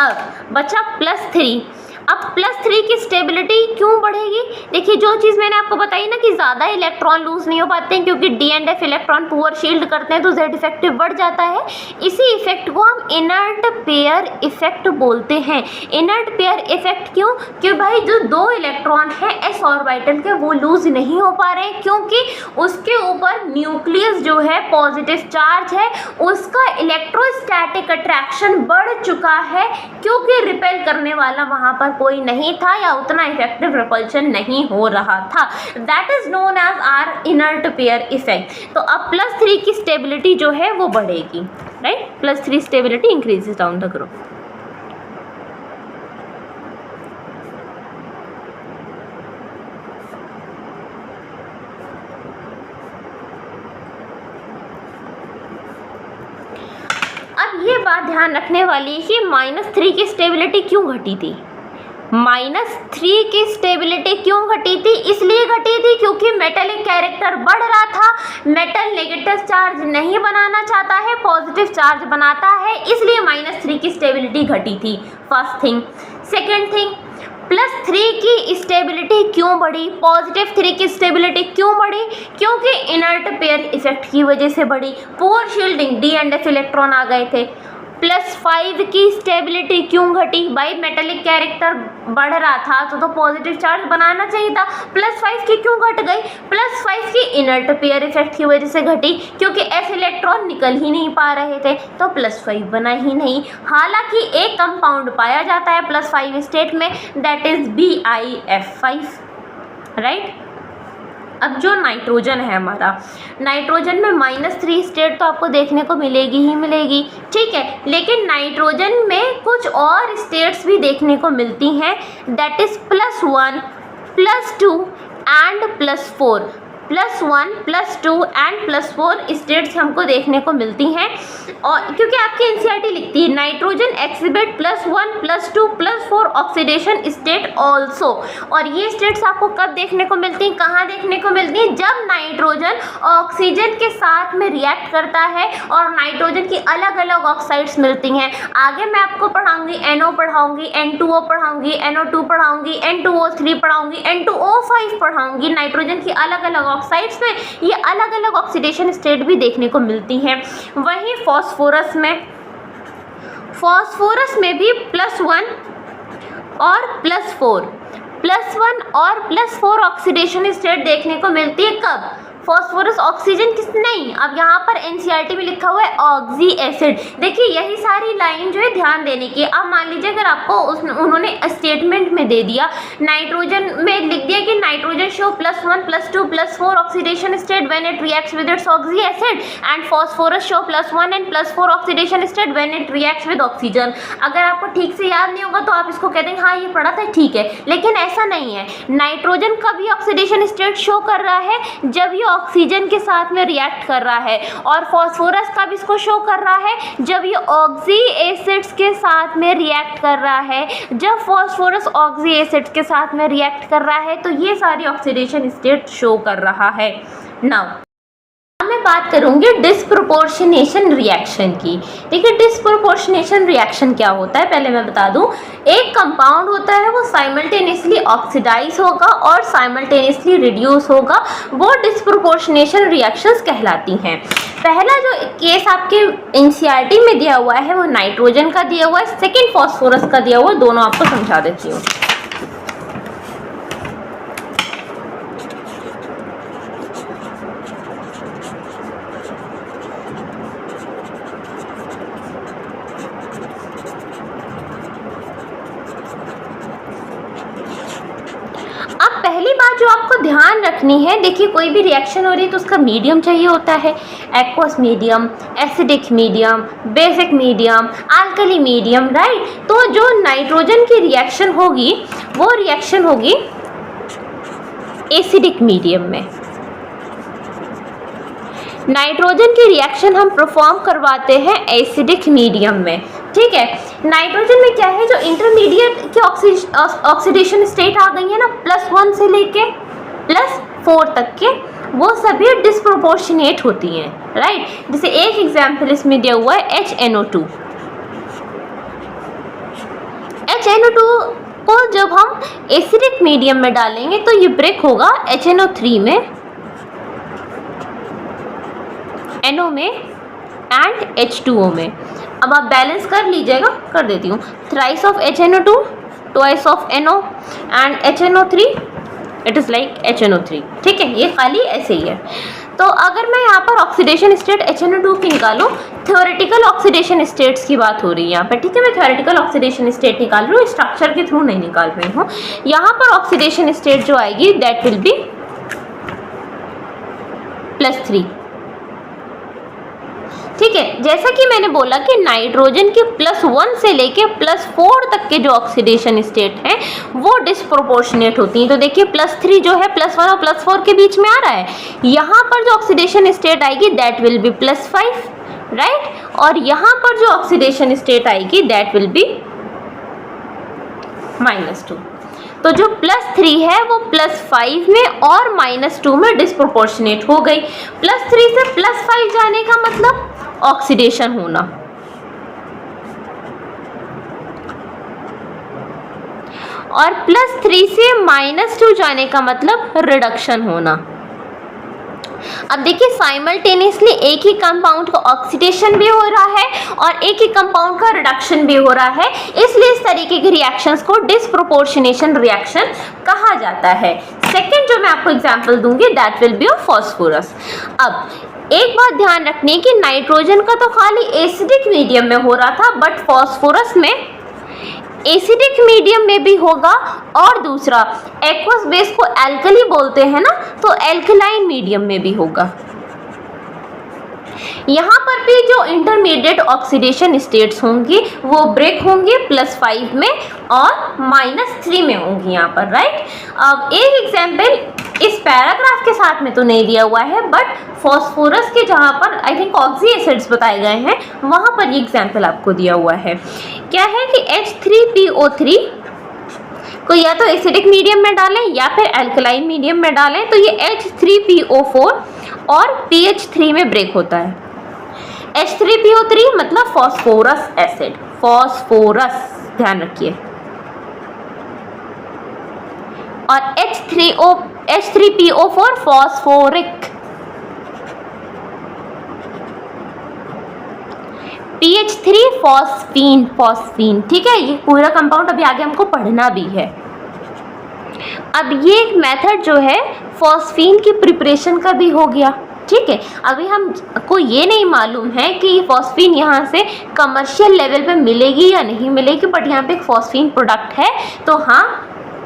अब बचा +3। अब +3 की स्टेबिलिटी क्यों बढ़ेगी? देखिए जो चीज़ मैंने आपको बताई ना कि ज़्यादा इलेक्ट्रॉन लूज नहीं हो पाते हैं क्योंकि D and F electron poor shield करते हैं तो जेड इफेक्टिव बढ़ जाता है। इसी इफेक्ट को हम इनर्ट पेयर इफेक्ट बोलते हैं। इनर्ट पेयर इफेक्ट क्यों? कि भाई जो 2 इलेक्ट्रॉन है एस ऑर्बिटल के वो लूज नहीं हो पा रहे हैं क्योंकि उसके ऊपर न्यूक्लियस जो है पॉजिटिव चार्ज है, उसका इलेक्ट्रोस्टैटिक अट्रैक्शन बढ़ चुका है क्योंकि रिपेल करने वाला वहाँ पर कोई नहीं था या उतना इफेक्टिव रिपल्शन नहीं हो रहा था। That is known as are inert pair effect. तो अब +3 की स्टेबिलिटी जो है वो बढ़ेगी, right? +3 stability increases down the group. अब ये बात ध्यान रखने वाली है कि -3 की स्टेबिलिटी क्यों घटी थी। -3 की स्टेबिलिटी क्यों घटी थी? इसलिए घटी थी क्योंकि मेटेलिक कैरेक्टर बढ़ रहा था। मेटल नेगेटिव चार्ज नहीं बनाना चाहता है, पॉजिटिव चार्ज बनाता है, इसलिए -3 की स्टेबिलिटी घटी थी। First thing. सेकेंड थिंग, +3 की स्टेबिलिटी क्यों बढ़ी? +3 की स्टेबिलिटी क्यों बढ़ी? क्योंकि इनर्ट पेयर इफेक्ट की वजह से बढ़ी। Poor shielding, D and F electron आ गए थे। +5 की स्टेबिलिटी क्यों घटी? भाई मेटेलिक कैरेक्टर बढ़ रहा था तो पॉजिटिव चार्ज बनाना चाहिए था। +5 की क्यों घट गई? +5 की इनर्ट पेयर इफेक्ट की वजह से घटी क्योंकि एस इलेक्ट्रॉन निकल ही नहीं पा रहे थे तो +5 बना ही नहीं। हालांकि एक कंपाउंड पाया जाता है +5 स्टेट में, दैट इज BiF5, राइट? अब जो नाइट्रोजन है हमारा, नाइट्रोजन में -3 स्टेट तो आपको देखने को मिलेगी ही मिलेगी, ठीक है, लेकिन नाइट्रोजन में कुछ और स्टेट्स भी देखने को मिलती हैं, that is +1, +2 and +4। +1, +2 and +4 states हमको देखने को मिलती हैं। और क्योंकि आपकी एनसीईआरटी लिखती है nitrogen exhibit +1, +2, +4 oxidation state also. और ये स्टेट्स आपको कब देखने को मिलती हैं, कहाँ देखने को मिलती हैं? जब नाइट्रोजन ऑक्सीजन के साथ में रिएक्ट करता है और नाइट्रोजन की अलग अलग ऑक्साइड्स मिलती हैं। आगे मैं आपको पढ़ाऊंगी, NO पढ़ाऊंगी, N2O पढ़ाऊंगी, NO2 पढ़ाऊंगी, N2O3 पढ़ाऊंगी, N2O5 पढ़ाऊंगी। Nitrogen की अलग अलग ऑक्साइड्स में ये अलग अलग ऑक्सीडेशन स्टेट भी देखने को मिलती हैं। वहीं फास्फोरस में भी +1 और +4, +1 और +4 ऑक्सीडेशन स्टेट देखने को मिलती है। कब? फॉस्फोरस ऑक्सीजन किस नहीं, अब यहाँ पर एनसीईआरटी में लिखा हुआ है ऑक्सी एसिड। देखिए यही सारी लाइन जो है ध्यान देने की। अब मान लीजिए अगर आपको उन्होंने स्टेटमेंट में दे दिया, नाइट्रोजन में लिख दिया कि nitrogen show +1, +2, +4 oxidation state when it reacts with its oxy acid and phosphorus show +1 and +4 oxidation state when it reacts with oxygen. अगर आपको ठीक से याद नहीं होगा तो आप इसको कहते हैं हाँ ये पढ़ा था, ठीक है, लेकिन ऐसा नहीं है। नाइट्रोजन कभी ऑक्सीडेशन स्टेट शो कर रहा है जब ये ऑक्सीजन के साथ में रिएक्ट कर रहा है, और फॉस्फोरस का भी इसको शो कर रहा है जब ये ऑक्सी एसिड्स के साथ में रिएक्ट कर रहा है। जब फॉस्फोरस ऑक्सी एसिड्स के साथ में रिएक्ट कर रहा है तो ये सारी ऑक्सीडेशन स्टेट शो कर रहा है। नाउ मैं बात करूंगी डिस्प्रोपोर्शनेशन रिएक्शन की। देखिए डिस्प्रोपोर्शनेशन रिएक्शन क्या होता है पहले मैं बता दूं। एक कंपाउंड होता है वो साइमल्टेनियसली ऑक्सीडाइज होगा और साइमल्टेनियसली रिड्यूस होगा, वो डिस्प्रोपोर्शनेशन रिएक्शंस कहलाती हैं। पहला जो केस आपके एनसीईआरटी में दिया हुआ है वो नाइट्रोजन का दिया हुआ है, सेकेंड फॉस्फोरस का दिया हुआ है, दोनों आपको समझा देती हूँ। पहली बात जो आपको ध्यान रखनी है, देखिए कोई भी रिएक्शन हो रही है तो उसका मीडियम चाहिए होता है, aqueous medium, acidic medium, basic medium, alkali medium, right. तो जो नाइट्रोजन की रिएक्शन होगी वो रिएक्शन होगी एसिडिक मीडियम में। नाइट्रोजन की रिएक्शन हम परफॉर्म करवाते हैं एसिडिक मीडियम में, ठीक है। नाइट्रोजन में क्या है, जो इंटरमीडिएट की ऑक्सीडेशन स्टेट आ गई है ना +1 से लेके +4 तक के, वो सभी डिस्प्रोपोर्शनेट होती हैं, राइट। जैसे एक एग्जाम्पल इसमें दिया हुआ है HNO2। HNO2 सपोज जब हम एसिडिक मीडियम में डालेंगे तो ये ब्रेक होगा HNO3 में, NO में एंड H2O में। अब आप बैलेंस कर लीजिएगा, कर देती हूँ। Thrice of HNO2, twice of NO and HNO3, it is like HNO3। ठीक है, ये खाली ऐसे ही है। तो अगर मैं यहाँ पर ऑक्सीडेशन स्टेट HNO2 की निकालूँ, थ्योरेटिकल ऑक्सीडेशन स्टेट्स की बात हो रही है यहाँ पर। ठीक है, मैं थ्योरेटिकल ऑक्सीडेशन स्टेट निकाल रही हूँ, स्ट्रक्चर के थ्रू नहीं निकाल रही हूँ। यहाँ पर ऑक्सीडेशन स्टेट जो आएगी दैट विल बी +3। ठीक है, जैसा कि मैंने बोला कि नाइट्रोजन के +1 से लेके +4 तक के जो ऑक्सीडेशन स्टेट हैं वो डिस्प्रोपोर्शनेट होती हैं। तो देखिए +3 जो है +1 और +4 के बीच में आ रहा है। यहाँ पर जो ऑक्सीडेशन स्टेट आएगी दैट विल बी +5, राइट, और यहाँ पर जो ऑक्सीडेशन स्टेट आएगी दैट विल बी -2। तो जो +3 है वो +5 में और -2 में डिस्प्रोपोर्शनेट हो गई। +3 से +5 जाने का मतलब ऑक्सीडेशन होना, और +3 से -2 जाने का मतलब रिडक्शन होना। अब देखिए साइमल्टेनियसली एक ही कंपाउंड का ऑक्सीडेशन भी हो रहा है और एक ही कंपाउंड का रिडक्शन भी हो रहा है, इसलिए इस तरीके के रिएक्शंस को डिस्प्रोपोर्शनेशन रिएक्शन कहा जाता है। सेकंड जो मैं आपको एग्जांपल दूंगी that will be of phosphorus. अब एक बात ध्यान रखनी है कि नाइट्रोजन का तो खाली एसिडिक मीडियम में हो रहा था, बट फास्फोरस में एसिडिक मीडियम में भी होगा, और दूसरा एक्वस बेस को एल्कली बोलते हैं ना, तो एल्कलाइन मीडियम में भी होगा। यहाँ पर भी जो इंटरमीडिएट ऑक्सीडेशन स्टेट्स होंगी वो ब्रेक होंगे +5 में और -3 में होंगी यहाँ पर, राइट। अब एक एग्जाम्पल इस पैराग्राफ के साथ में तो नहीं दिया हुआ है, बट फॉस्फोरस के जहाँ पर आई थिंक ऑक्सी एसिड्स बताए गए हैं वहाँ पर ये एग्जाम्पल आपको दिया हुआ है। क्या है कि H3PO3 को या तो एसिडिक मीडियम में डालें या फिर एल्कलाइन मीडियम में डालें, तो ये H3PO4 और PH3 में ब्रेक होता है। H3PO3 मतलब फॉस्फोरस एसिड, फॉस्फोरस ध्यान रखिए, और H3PO4 phosphoric, PH3 phosphine, phosphine. ठीक है, ये पूरा कंपाउंड अभी आगे हमको पढ़ना भी है। अब ये एक मेथड जो है फॉस्फीन की प्रिपरेशन का भी हो गया। ठीक है, अभी हमको ये नहीं मालूम है कि ये फॉस्फीन यहाँ से कमर्शियल लेवल पे मिलेगी या नहीं मिलेगी, बट यहाँ पे एक फॉस्फीन प्रोडक्ट है, तो हाँ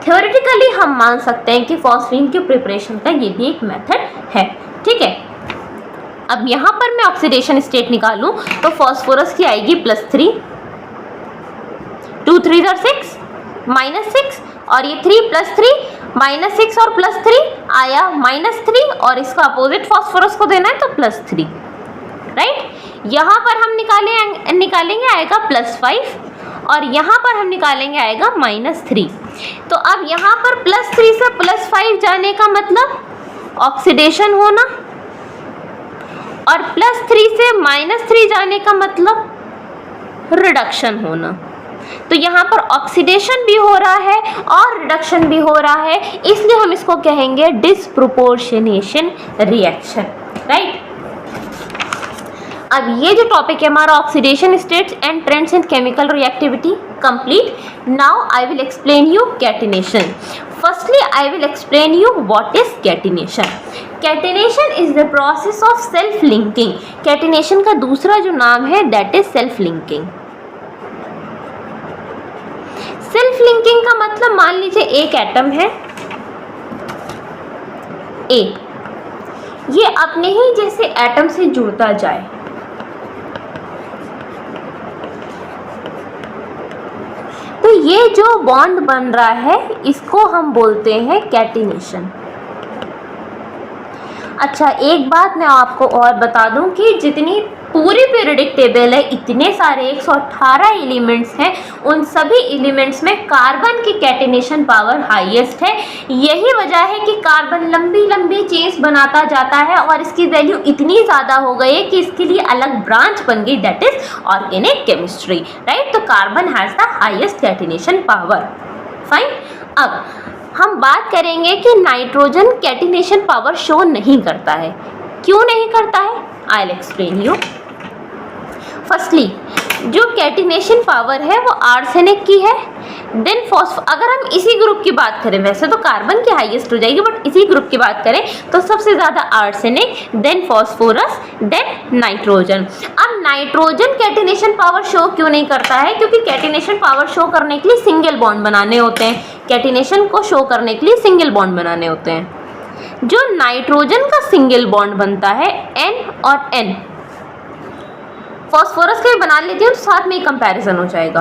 थ्योरेटिकली हम मान सकते हैं कि फॉस्फीन के प्रिपरेशन का ये भी एक मेथड है। ठीक है, अब यहाँ पर मैं ऑक्सीडेशन स्टेट निकालूं तो फॉस्फोरस की आएगी +3, 2 3 6 -6, और ये 3 + 3 -6 और +3 आया -3, और इसका अपोजिट फॉस्फोरस को देना है तो +3, राइट। यहाँ पर हम निकालेंगे आएगा +5, और यहाँ पर हम निकालेंगे आएगा -3। तो अब यहाँ पर +3 से +5 जाने का मतलब ऑक्सीडेशन होना, और +3 से -3 जाने का मतलब रिडक्शन होना। तो यहाँ पर ऑक्सीडेशन भी हो रहा है और रिडक्शन भी हो रहा है, इसलिए हम इसको कहेंगे डिस्प्रोपोर्शनेशन रिएक्शन, राइट। अब ये जो टॉपिक है हमारा oxidation states and trends in chemical reactivity complete. Now I will explain you catenation. Firstly I will explain you what is catenation. Catenation is the process of self linking. Catenation का दूसरा जो नाम है that is self linking. Self linking का मतलब मान लीजिए एक एटम है ए, ये अपने ही जैसे एटम से जुड़ता जाए, तो ये जो बॉन्ड बन रहा है इसको हम बोलते हैं कैटिनेशन। अच्छा, एक बात मैं आपको और बता दूं कि जितनी पूरी पीरियोडिक टेबल है, इतने सारे 118 एलिमेंट्स हैं, उन सभी एलिमेंट्स में कार्बन की कैटिनेशन पावर हाईएस्ट है। यही वजह है कि कार्बन लंबी लंबी चेन्स बनाता जाता है और इसकी वैल्यू इतनी ज़्यादा हो गई है कि इसके लिए अलग ब्रांच बन गई, that is organic chemistry, right. तो carbon has the highest catenation power fine. अब हम बात करेंगे कि नाइट्रोजन कैटिनेशन पावर शो नहीं करता है। क्यों नहीं करता है? आई विल एक्सप्लेन यू। फर्स्टली जो कैटिनेशन पावर है वो आर्सेनिक की है, देन अगर हम इसी ग्रुप की बात करें, वैसे तो कार्बन की हाईएस्ट हो जाएगी, बट इसी ग्रुप की बात करें तो सबसे ज़्यादा arsenic, then phosphorus, then nitrogen. अब नाइट्रोजन कैटिनेशन पावर शो क्यों नहीं करता है? क्योंकि कैटिनेशन पावर शो करने के लिए सिंगल बॉन्ड बनाने होते हैं। कैटिनेशन को शो करने के लिए सिंगल बॉन्ड बनाने होते हैं। जो नाइट्रोजन का सिंगल बॉन्ड बनता है N और N, फॉस्फोरस का भी बना लेती हूँ तो साथ में ही कंपैरिजन हो जाएगा।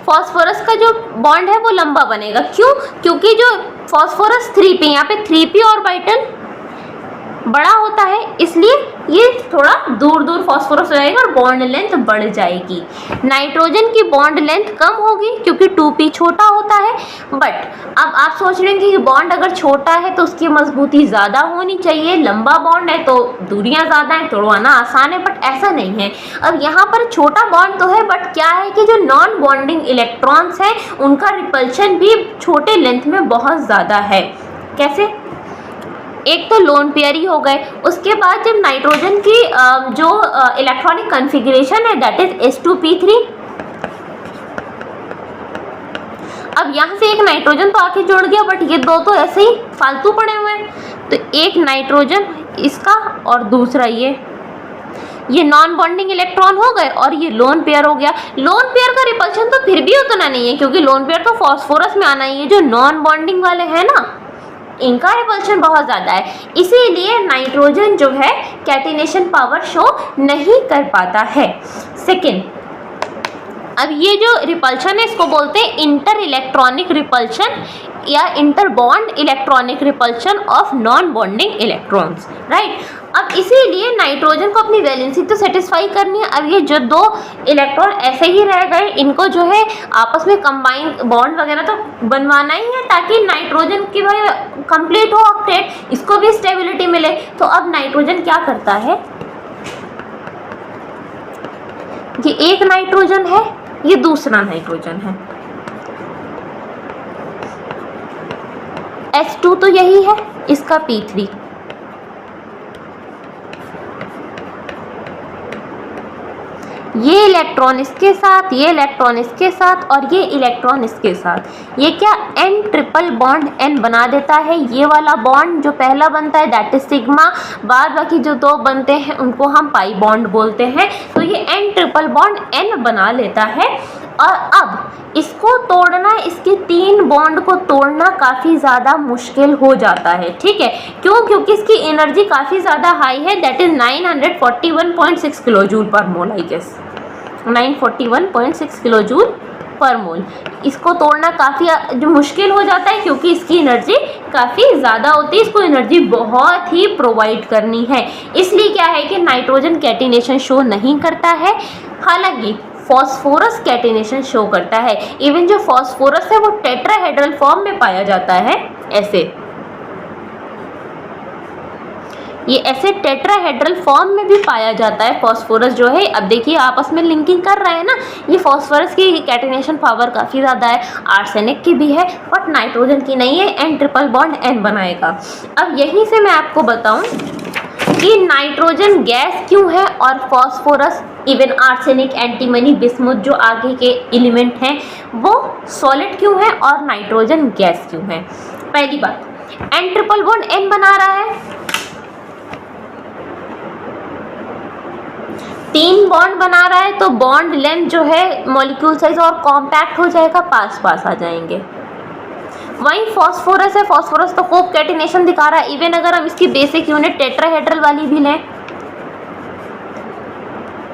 फॉस्फोरस का जो बॉन्ड है वो लंबा बनेगा। क्यों? क्योंकि जो फॉस्फोरस 3p, यहाँ पे 3p ऑर्बिटल बड़ा होता है, इसलिए ये थोड़ा दूर दूर फॉस्फोरस हो जाएगा और बॉन्ड लेंथ बढ़ जाएगी। नाइट्रोजन की बॉन्ड लेंथ कम होगी क्योंकि 2p छोटा होता है। बट अब आप सोच रहे हैं कि बॉन्ड अगर छोटा है तो उसकी मजबूती ज़्यादा होनी चाहिए, लंबा बॉन्ड है तो दूरियां ज़्यादा हैं, तोड़वाना आसान है, बट ऐसा नहीं है। अब यहाँ पर छोटा बॉन्ड तो है, बट क्या है कि जो नॉन बॉन्डिंग इलेक्ट्रॉन्स हैं उनका रिपल्शन भी छोटे लेंथ में बहुत ज़्यादा है। कैसे? एक तो लोन पेयर ही हो गए, उसके बाद जब नाइट्रोजन की जो इलेक्ट्रॉनिक कॉन्फ़िगरेशन है दैट इज S2p3। अब यहाँ से एक नाइट्रोजन तो आके जुड़ गया, बट ये दो तो ऐसे ही फालतू पड़े हुए हैं। तो एक नाइट्रोजन इसका और दूसरा ये नॉन बॉन्डिंग इलेक्ट्रॉन हो गए और ये लोन पेयर हो गया। लोन पेयर का रिपल्शन तो फिर भी उतना नहीं है क्योंकि लोन पेयर तो फॉस्फोरस में आना ही है। जो नॉन बॉन्डिंग वाले हैं ना, इनका रिपल्शन बहुत ज़्यादा है, इसीलिए नाइट्रोजन जो है कैटिनेशन पावर शो नहीं कर पाता है। सेकेंड, अब ये जो रिपल्शन है इसको बोलते हैं इंटर इलेक्ट्रॉनिक रिपल्शन या inter bond electronic repulsion of non bonding electrons, right. अब इसीलिए नाइट्रोजन को अपनी वैलेंसी तो सेटिस्फाई करनी है। अब ये जो दो इलेक्ट्रॉन ऐसे ही रह गए, इनको जो है आपस में कंबाइन बॉन्ड वगैरह तो बनवाना ही है ताकि नाइट्रोजन की भाई कंप्लीट हो ऑक्टेट, इसको भी स्टेबिलिटी मिले। तो अब नाइट्रोजन क्या करता है, ये एक नाइट्रोजन है, ये दूसरा नाइट्रोजन है, H2 तो यही है, इसका P3। ये इलेक्ट्रॉन इसके साथ, ये इलेक्ट्रॉन इसके साथ और ये इलेक्ट्रॉन इसके साथ, ये क्या N ट्रिपल बॉन्ड N बना देता है। ये वाला बॉन्ड जो पहला बनता है दैट इज सिग्मा, बाद बाकी जो दो बनते हैं उनको हम पाई बॉन्ड बोलते हैं। तो ये N ट्रिपल बॉन्ड N बना लेता है और अब इसको तोड़ना, इसके 3 बॉन्ड को तोड़ना काफ़ी ज़्यादा मुश्किल हो जाता है, ठीक है। क्यों? क्योंकि इसकी एनर्जी काफ़ी ज़्यादा हाई है, that is 941.6 kilo joule per mole, I guess 941.6 kilo joule per mole. इसको तोड़ना काफ़ी जो मुश्किल हो जाता है क्योंकि इसकी एनर्जी काफ़ी ज़्यादा होती है, इसको एनर्जी बहुत ही प्रोवाइड करनी है। इसलिए क्या है कि नाइट्रोजन कैटिनेशन शो नहीं करता है, हालांकि फॉस्फोरस कैटिनेशन शो करता है। इवन जो फॉस्फोरस है वो टेट्राहेड्रल फॉर्म में पाया जाता है, ऐसे ये ऐसे टेट्राहेड्रल फॉर्म में भी पाया जाता है फॉस्फोरस जो है। अब देखिए आपस में लिंकिंग कर रहा है ना, ये फॉस्फोरस की कैटिनेशन पावर काफ़ी ज़्यादा है, आर्सेनिक की भी है बट नाइट्रोजन की नहीं है, N ट्रिपल बॉन्ड N बनाएगा। अब यहीं से मैं आपको बताऊं कि नाइट्रोजन गैस क्यों है और phosphorus, even arsenic, antimony, bismuth जो आगे के एलिमेंट हैं वो सॉलिड क्यों है और नाइट्रोजन गैस क्यों है। पहली बात, N ट्रिपल बॉन्ड N बना रहा है, 3 बॉन्ड बना रहा है तो बॉन्ड लेंथ जो है मॉलिक्यूल साइज और कॉम्पैक्ट हो जाएगा, पास पास आ जाएंगे। वहीं फॉस्फोरस है, फॉस्फोरस तो खूब कैटिनेशन दिखा रहा है, इवन अगर हम इसकी बेसिक यूनिट टेट्राहेड्रल वाली भी लें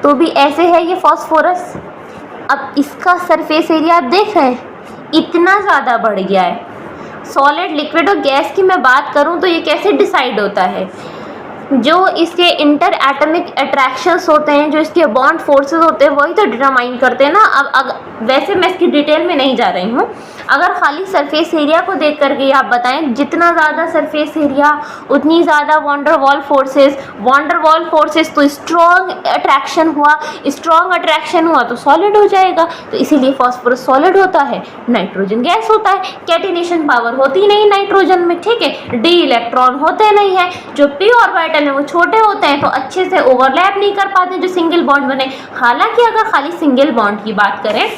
तो भी ऐसे है ये फॉस्फोरस। अब इसका सरफेस एरिया आप देख रहे हैं इतना ज़्यादा बढ़ गया है। सॉलिड, लिक्विड और गैस की मैं बात करूं तो ये कैसे डिसाइड होता है, जो इसके इंटर एटमिक अट्रैक्शंस होते हैं, जो इसके बॉन्ड फोर्सेस होते हैं वही तो डिटरमाइन करते हैं ना। अब वैसे मैं इसकी डिटेल में नहीं जा रही हूँ, अगर खाली सरफेस एरिया को देख करके आप बताएं, जितना ज़्यादा सरफेस एरिया उतनी ज़्यादा वॉन्डर वॉल फोर्सेस तो स्ट्रॉन्ग अट्रैक्शन हुआ तो सॉलिड हो जाएगा, तो इसीलिए फॉस्फोरस सॉलिड होता है, नाइट्रोजन गैस होता है। कैटिनेशन पावर होती नहीं नाइट्रोजन में, ठीक है, डी इलेक्ट्रॉन होते नहीं है। जो पी ऑर्बिटल है वो छोटे होते हैं तो अच्छे से ओवरलैप नहीं कर पाते जो सिंगल बॉन्ड बने। हालांकि अगर खाली सिंगल बॉन्ड की बात करें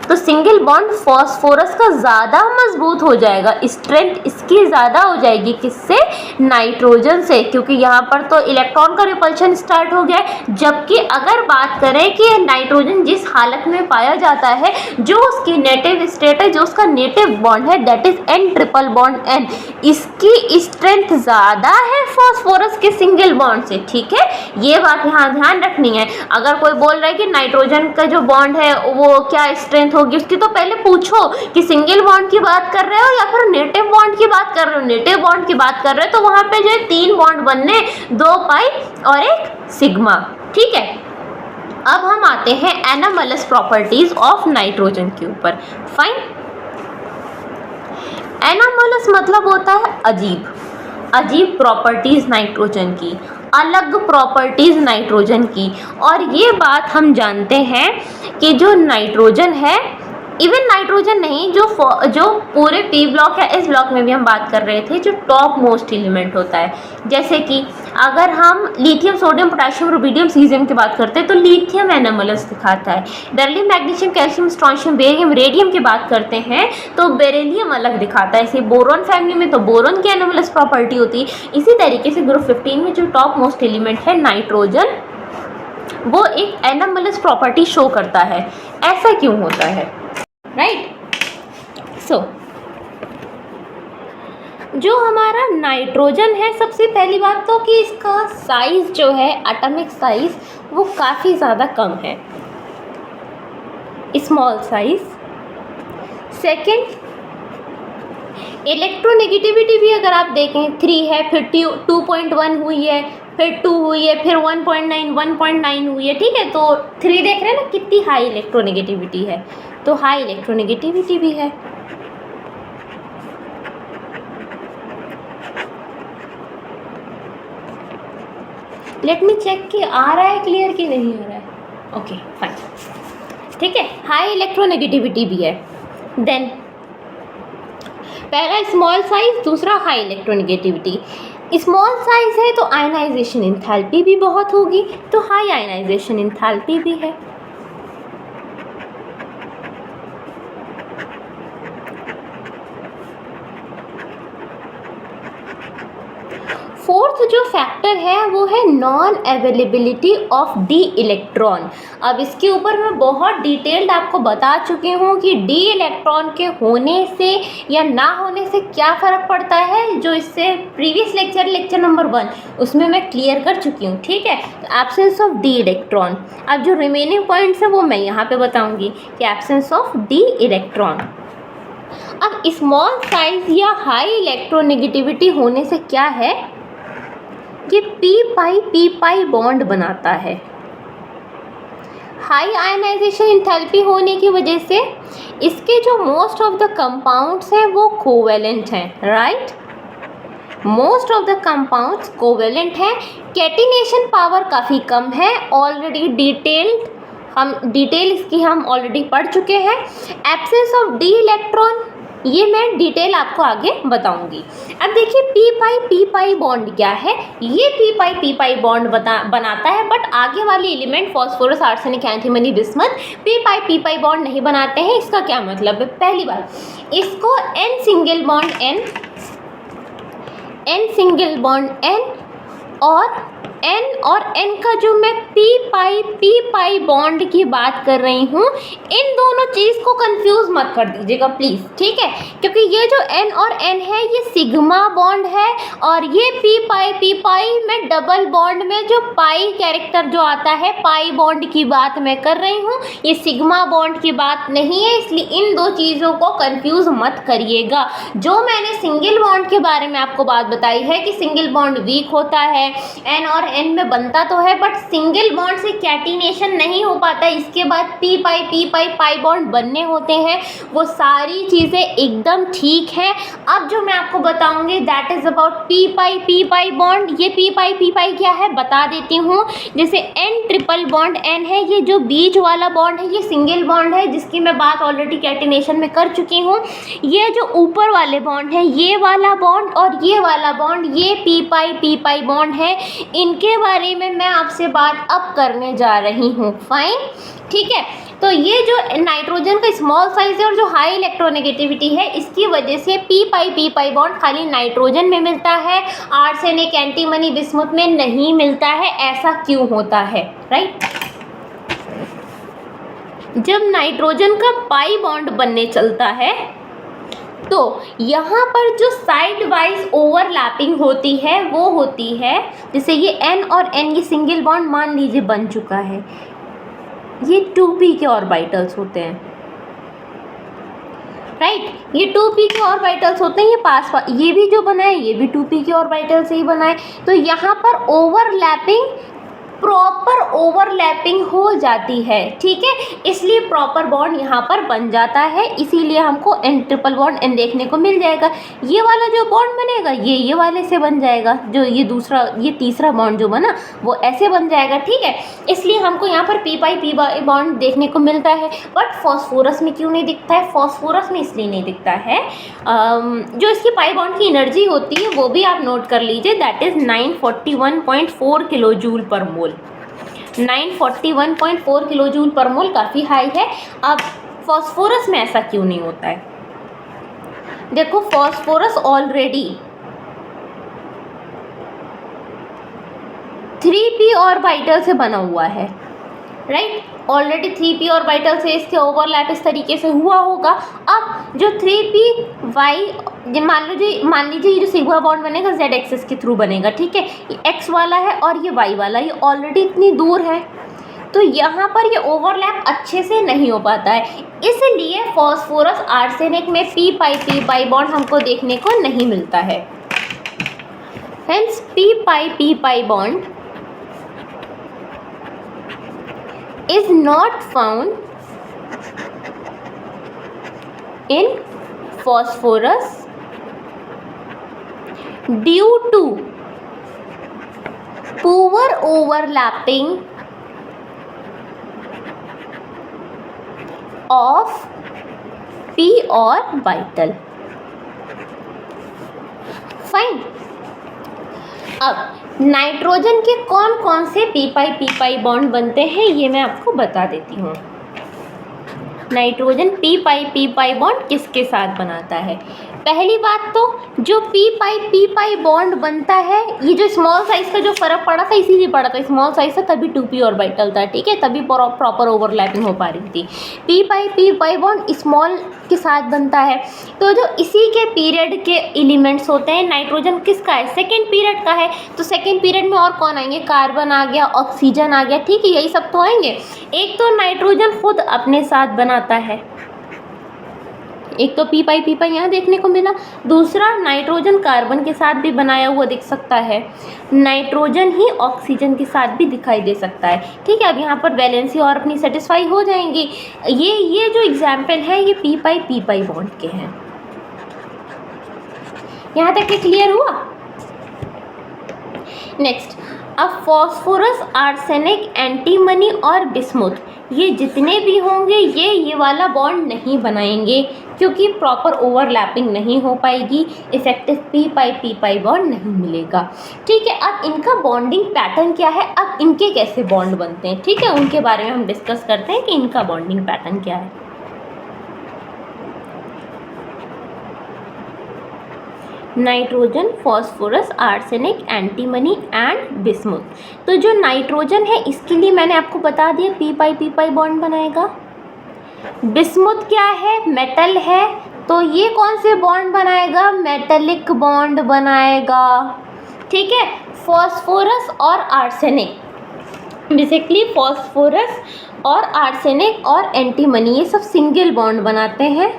तो सिंगल बॉन्ड फॉस्फोरस का ज़्यादा मजबूत हो जाएगा, स्ट्रेंथ इसकी ज़्यादा हो जाएगी, किससे? नाइट्रोजन से, क्योंकि यहाँ पर तो इलेक्ट्रॉन का रिपल्शन स्टार्ट हो गया है। जबकि अगर बात करें कि नाइट्रोजन जिस हालत में पाया जाता है, जो उसकी नेटिव स्टेट है, जो उसका नेटिव बॉन्ड है, that is N triple bond N, इसकी स्ट्रेंथ ज़्यादा है फॉस्फोरस के सिंगल बॉन्ड से, ठीक है, ये बात यहाँ ध्यान रखनी है। अगर कोई बोल रहा है कि नाइट्रोजन का जो बॉन्ड है वो क्या स्ट्रेंथ होगी, उसकी तो पहले पूछो कि सिंगल बॉन्ड की बात कर रहे हो या फिर नेटिव बॉन्ड की बात कर रहे हो। नेटिव बॉन्ड की बात कर रहे हो तो वहां पे जो है 3 बॉन्ड बनने, 2 पाई और 1 सिग्मा, ठीक है। अब हम आते हैं एनामलस प्रॉपर्टीज ऑफ नाइट्रोजन के ऊपर। फाइन, एनामलस मतलब होता है अजीब प्रॉपर्टीज नाइट्रोजन की, अलग प्रॉपर्टीज नाइट्रोजन की। और ये बात हम जानते हैं कि जो नाइट्रोजन है, इवन नाइट्रोजन नहीं, जो पूरे पी ब्लॉक या इस ब्लॉक में भी हम बात कर रहे थे, जो टॉप मोस्ट एलिमेंट होता है, जैसे कि अगर हम lithium, sodium, potassium, rubidium, caesium की बात करते हैं तो लिथियम एनामलस दिखाता है। Beryllium, magnesium, calcium, strontium, barium, radium की बात करते हैं तो बेरिलियम अलग दिखाता है। ऐसे बोरोन फैमिली में तो बोरोन की एनामलस प्रॉपर्टी होती है। इसी तरीके से ग्रुप 15 में जो टॉप मोस्ट एलिमेंट है नाइट्रोजन, वो एक एनामलस प्रॉपर्टी शो करता है। ऐसा क्यों होता है? राइट, सो जो हमारा नाइट्रोजन है, सबसे पहली बात तो कि इसका साइज जो है, एटॉमिक साइज, वो काफ़ी ज़्यादा कम है, स्मॉल साइज। सेकेंड, इलेक्ट्रोनेगेटिविटी भी अगर आप देखें 3 है, फिर 2.1 हुई है, फिर 2 हुई है, फिर 1.9 हुई है, ठीक है। तो 3 देख रहे हैं ना कितनी हाई इलेक्ट्रोनेगेटिविटी है, तो हाई इलेक्ट्रोनेगेटिविटी भी है। लेट मी चेक कि आ रहा है क्लियर कि नहीं आ रहा है। ओके फाइन, ठीक है, हाई इलेक्ट्रोनेगेटिविटी भी है। देन पहला स्मॉल साइज, दूसरा हाई इलेक्ट्रोनेगेटिविटी। स्मॉल साइज है तो आयनाइजेशन एंथैल्पी भी बहुत होगी, तो हाई आयनाइजेशन एंथैल्पी भी है। फोर्थ जो फैक्टर है वो है non availability of D electron. अब इसके ऊपर मैं बहुत डिटेल्ड आपको बता चुकी हूँ कि डी इलेक्ट्रॉन के होने से या ना होने से क्या फ़र्क पड़ता है, जो इससे प्रीवियस लेक्चर नंबर 1 उसमें मैं क्लियर कर चुकी हूँ, ठीक है। तो एब्सेंस ऑफ डी इलेक्ट्रॉन, अब जो रिमेनिंग पॉइंट्स हैं वो मैं यहाँ पे बताऊँगी कि एब्सेंस ऑफ डी इलेक्ट्रॉन। अब स्मॉल साइज या हाई इलेक्ट्रोनेगेटिविटी होने से क्या है, ये पी पाई बॉन्ड बनाता है। हाई आयनाइजेशन एंथैल्पी होने की वजह से इसके जो मोस्ट ऑफ द कंपाउंड्स हैं वो कोवेलेंट हैं, right. Most of the compounds covalent हैं। कैटिनेशन पावर काफ़ी कम है, ऑलरेडी डिटेल इसकी हम ऑलरेडी पढ़ चुके हैं। एब्सेंस ऑफ डी इलेक्ट्रॉन, ये मैं डिटेल आपको आगे बताऊंगी। अब देखिए पी पाई बॉन्ड क्या है, ये पी पाई बॉन्ड बनाता है, बट आगे वाले element phosphorus, arsenic, antimony, bismuth P pi bond नहीं बनाते हैं। इसका क्या मतलब है? पहली बात, इसको N सिंगल बॉन्ड N और N का जो मैं पी पाई बॉन्ड की बात कर रही हूँ, इन दोनों चीज़ को कंफ्यूज मत कर दीजिएगा प्लीज़, ठीक है। क्योंकि ये जो N और N है ये सिग्मा बॉन्ड है, और ये पी पाई में डबल बॉन्ड में जो पाई कैरेक्टर जो आता है, पाई बॉन्ड की बात मैं कर रही हूँ, ये सिग्मा बॉन्ड की बात नहीं है। इसलिए इन दो चीज़ों को कंफ्यूज मत करिएगा। जो मैंने सिंगल बॉन्ड के बारे में आपको बात बताई है कि सिंगल बॉन्ड वीक होता है, N और N में बनता तो है बट सिंगल बॉन्ड से कैटिनेशन नहीं हो पाता, इसके बाद पी पाई बॉन्ड बनने होते हैं। वो सारी चीज़ें एकदम ठीक हैं। अब जो मैं आपको बताऊंगी that is about P pi bond. ये पी पाई क्या है बता देती हूँ। जैसे N ट्रिपल बॉन्ड N है, ये जो बीच वाला बॉन्ड है ये सिंगल बॉन्ड है जिसकी मैं बात ऑलरेडी कैटिनेशन में कर चुकी हूँ। ये जो ऊपर वाले बॉन्ड है ये वाला बॉन्ड और ये वाला बॉन्ड ये पी पाई बॉन्ड है। इनके बारे में मैं आपसे बात अब करने जा रही हूँ। फाइन, ठीक है। तो ये जो नाइट्रोजन का स्मॉल साइज है और जो हाई इलेक्ट्रोनेगेटिविटी है इसकी वजह से पी पाई बॉन्ड खाली नाइट्रोजन में मिलता है, आर्सेनिक एंटीमनी बिस्मुथ में नहीं मिलता है। ऐसा क्यों होता है, राइट? जब नाइट्रोजन का पाई बॉन्ड बनने चलता है तो यहाँ पर जो साइड वाइज ओवरलैपिंग होती है वो होती है, जैसे ये N और N ये सिंगल बॉन्ड मान लीजिए बन चुका है, ये 2p के ऑर्बिटल्स होते हैं, राइट? ये 2p के ऑर्बिटल्स होते हैं। ये पास ये भी जो बना है ये भी 2p के ऑर्बिटल से ही बना है। तो यहाँ पर ओवरलैपिंग, प्रॉपर ओवरलैपिंग हो जाती है, ठीक है, इसलिए प्रॉपर बॉन्ड यहाँ पर बन जाता है। इसीलिए हमको N ट्रिपल बॉन्ड N देखने को मिल जाएगा। ये वाला जो बॉन्ड बनेगा ये वाले से बन जाएगा, जो ये तीसरा बॉन्ड जो बना वो ऐसे बन जाएगा, ठीक है। इसलिए हमको यहाँ पर पी पाई बॉन्ड देखने को मिलता है। बट फॉस्फोरस में क्यों नहीं दिखता है? फॉस्फोरस में इसलिए नहीं दिखता है, जो इसकी पाई बॉन्ड की एनर्जी होती है वो भी आप नोट कर लीजिए, that is 941.4 kilo joule per mole. 941.4 kilo joule per मोल काफ़ी हाई है। अब फॉस्फोरस में ऐसा क्यों नहीं होता है? देखो फॉस्फोरस ऑलरेडी 3p ऑर्बिटल से बना हुआ है, राइट? ऑलरेडी 3p ऑर्बिटल से इसके ओवरलैप इस तरीके से हुआ होगा। अब जो 3p मान लीजिए ये जो सिग्मा बॉन्ड बनेगा z एक्सिस के थ्रू बनेगा, ठीक है। ये x वाला है और ये y वाला, ये ऑलरेडी इतनी दूर है तो यहाँ पर ये ओवरलैप अच्छे से नहीं हो पाता है। इसलिए फॉस्फोरस आर्सेनिक में पी पाई बॉन्ड हमको देखने को नहीं मिलता है। Hence P pi bond is not found in phosphorus due to poor overlapping of p orbital. Fine. अब नाइट्रोजन के कौन कौन से पी पाई बॉन्ड बनते हैं ये मैं आपको बता देती हूँ। नाइट्रोजन पी पाई बॉन्ड किसके साथ बनाता है? पहली बात तो जो पी पाई बॉन्ड बनता है, ये जो स्मॉल साइज का जो फर्क पड़ा था इसीलिए पड़ा था, स्मॉल साइज था तभी 2p ऑर्बिटल था, ठीक है, तभी प्रॉपर ओवरलैपिंग हो पा रही थी। पी पाई बॉन्ड स्मॉल के साथ बनता है। तो जो इसी के पीरियड के एलिमेंट्स होते हैं, नाइट्रोजन किसका है? सेकेंड पीरियड का है। तो सेकेंड पीरियड में और कौन आएंगे? कार्बन आ गया, ऑक्सीजन आ गया, ठीक है, यही सब तो आएंगे। एक तो नाइट्रोजन खुद अपने साथ बनाता है, एक तो पी पाई यहाँ देखने को मिला, दूसरा नाइट्रोजन कार्बन के साथ भी बनाया हुआ दिख सकता है, नाइट्रोजन ही ऑक्सीजन के साथ भी दिखाई दे सकता है, ठीक है। अब यहाँ पर वैलेंसी और अपनी सेटिस्फाई हो जाएंगी। ये जो एग्जाम्पल है ये पी पाई बॉन्ड के हैं। यहाँ तक ये क्लियर हुआ? नेक्स्ट, अब फॉस्फोरस, आर्सेनिक, एंटीमनी और बिस्मुथ ये जितने भी होंगे ये वाला बॉन्ड नहीं बनाएंगे क्योंकि प्रॉपर ओवरलैपिंग नहीं हो पाएगी, इफेक्टिव पी पाई बॉन्ड नहीं मिलेगा, ठीक है। अब इनका बॉन्डिंग पैटर्न क्या है, अब इनके कैसे बॉन्ड बनते हैं, ठीक है, उनके बारे में हम डिस्कस करते हैं कि इनका बॉन्डिंग पैटर्न क्या है। Nitrogen, phosphorus, arsenic, antimony and bismuth. तो जो नाइट्रोजन है इसके लिए मैंने आपको बता दिया पी पाई बॉन्ड बनाएगा। बिस्मुथ क्या है? मेटल है, तो ये कौन से बॉन्ड बनाएगा? मेटेलिक बॉन्ड बनाएगा, ठीक है। फॉस्फोरस और आर्सेनिक, बेसिकली फॉस्फोरस और आर्सेनिक और एंटीमनी ये सब सिंगल बॉन्ड बनाते हैं।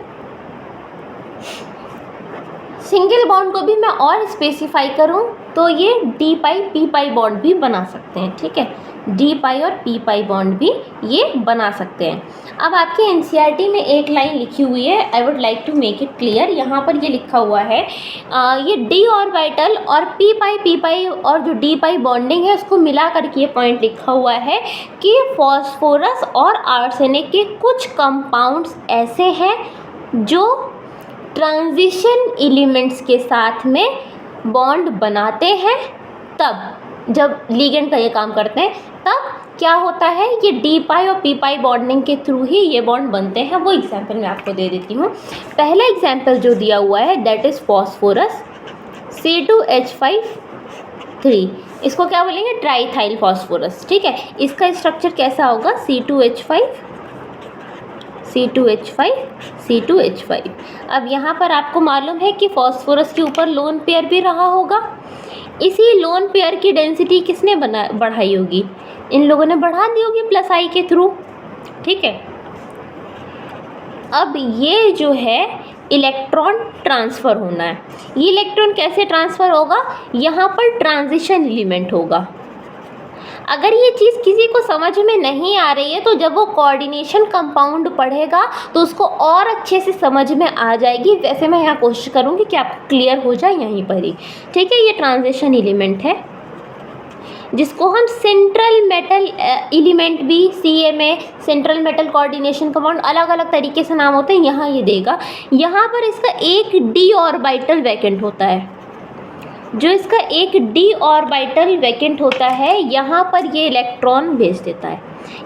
सिंगल बॉन्ड को भी मैं और स्पेसिफाई करूं तो ये D pi p pi bond भी बना सकते हैं, ठीक है, डी पाई और पी पाई बॉन्ड भी ये बना सकते हैं। अब आपके एनसीईआरटी में एक लाइन लिखी हुई है, I would like to make it clear. यहाँ पर ये लिखा हुआ है ये डी ऑर्बिटल और पी पाई और जो डी पाई बॉन्डिंग है उसको मिला करके ये पॉइंट लिखा हुआ है कि फॉस्फोरस और आर्सेनिक के कुछ कंपाउंड्स ऐसे हैं जो ट्रांजिशन एलिमेंट्स के साथ में बॉन्ड बनाते हैं, तब जब लिगेंड का ये काम करते हैं तब क्या होता है, ये डी पाई और पी पाई बॉन्डिंग के थ्रू ही ये बॉन्ड बनते हैं। वो एग्जांपल मैं आपको दे देती हूँ। पहला एग्जांपल जो दिया हुआ है दैट इज़ फॉस्फोरस C2H5 इसको क्या बोलेंगे, ट्राईथाइल फॉस्फोरस, ठीक है। इसका स्ट्रक्चर कैसा होगा, C2H5। अब यहाँ पर आपको मालूम है कि फॉस्फोरस के ऊपर लोन पेयर भी रहा होगा। इसी लोन पेयर की डेंसिटी किसने बढ़ाई होगी, इन लोगों ने बढ़ा दी होगी प्लस आई के थ्रू, ठीक है। अब ये जो है इलेक्ट्रॉन ट्रांसफ़र होना है। ये इलेक्ट्रॉन कैसे ट्रांसफ़र होगा, यहाँ पर ट्रांजिशन एलिमेंट होगा। अगर ये चीज़ किसी को समझ में नहीं आ रही है तो जब वो कोऑर्डिनेशन कंपाउंड पढ़ेगा तो उसको और अच्छे से समझ में आ जाएगी। वैसे मैं यहाँ कोशिश करूँगी कि आपको क्लियर हो जाए यहीं पर ही, ठीक है। ये ट्रांजिशन एलिमेंट है जिसको हम सेंट्रल मेटल एलिमेंट भी, सीए में सेंट्रल मेटल कोऑर्डिनेशन कंपाउंड अलग अलग तरीके से नाम होते हैं, यहाँ ये देगा। यहाँ पर इसका एक डी ऑर्बिटल वैकेंट होता है, जो इसका एक डी ऑर्बिटल वैकेंट होता है यहाँ पर ये इलेक्ट्रॉन भेज देता है।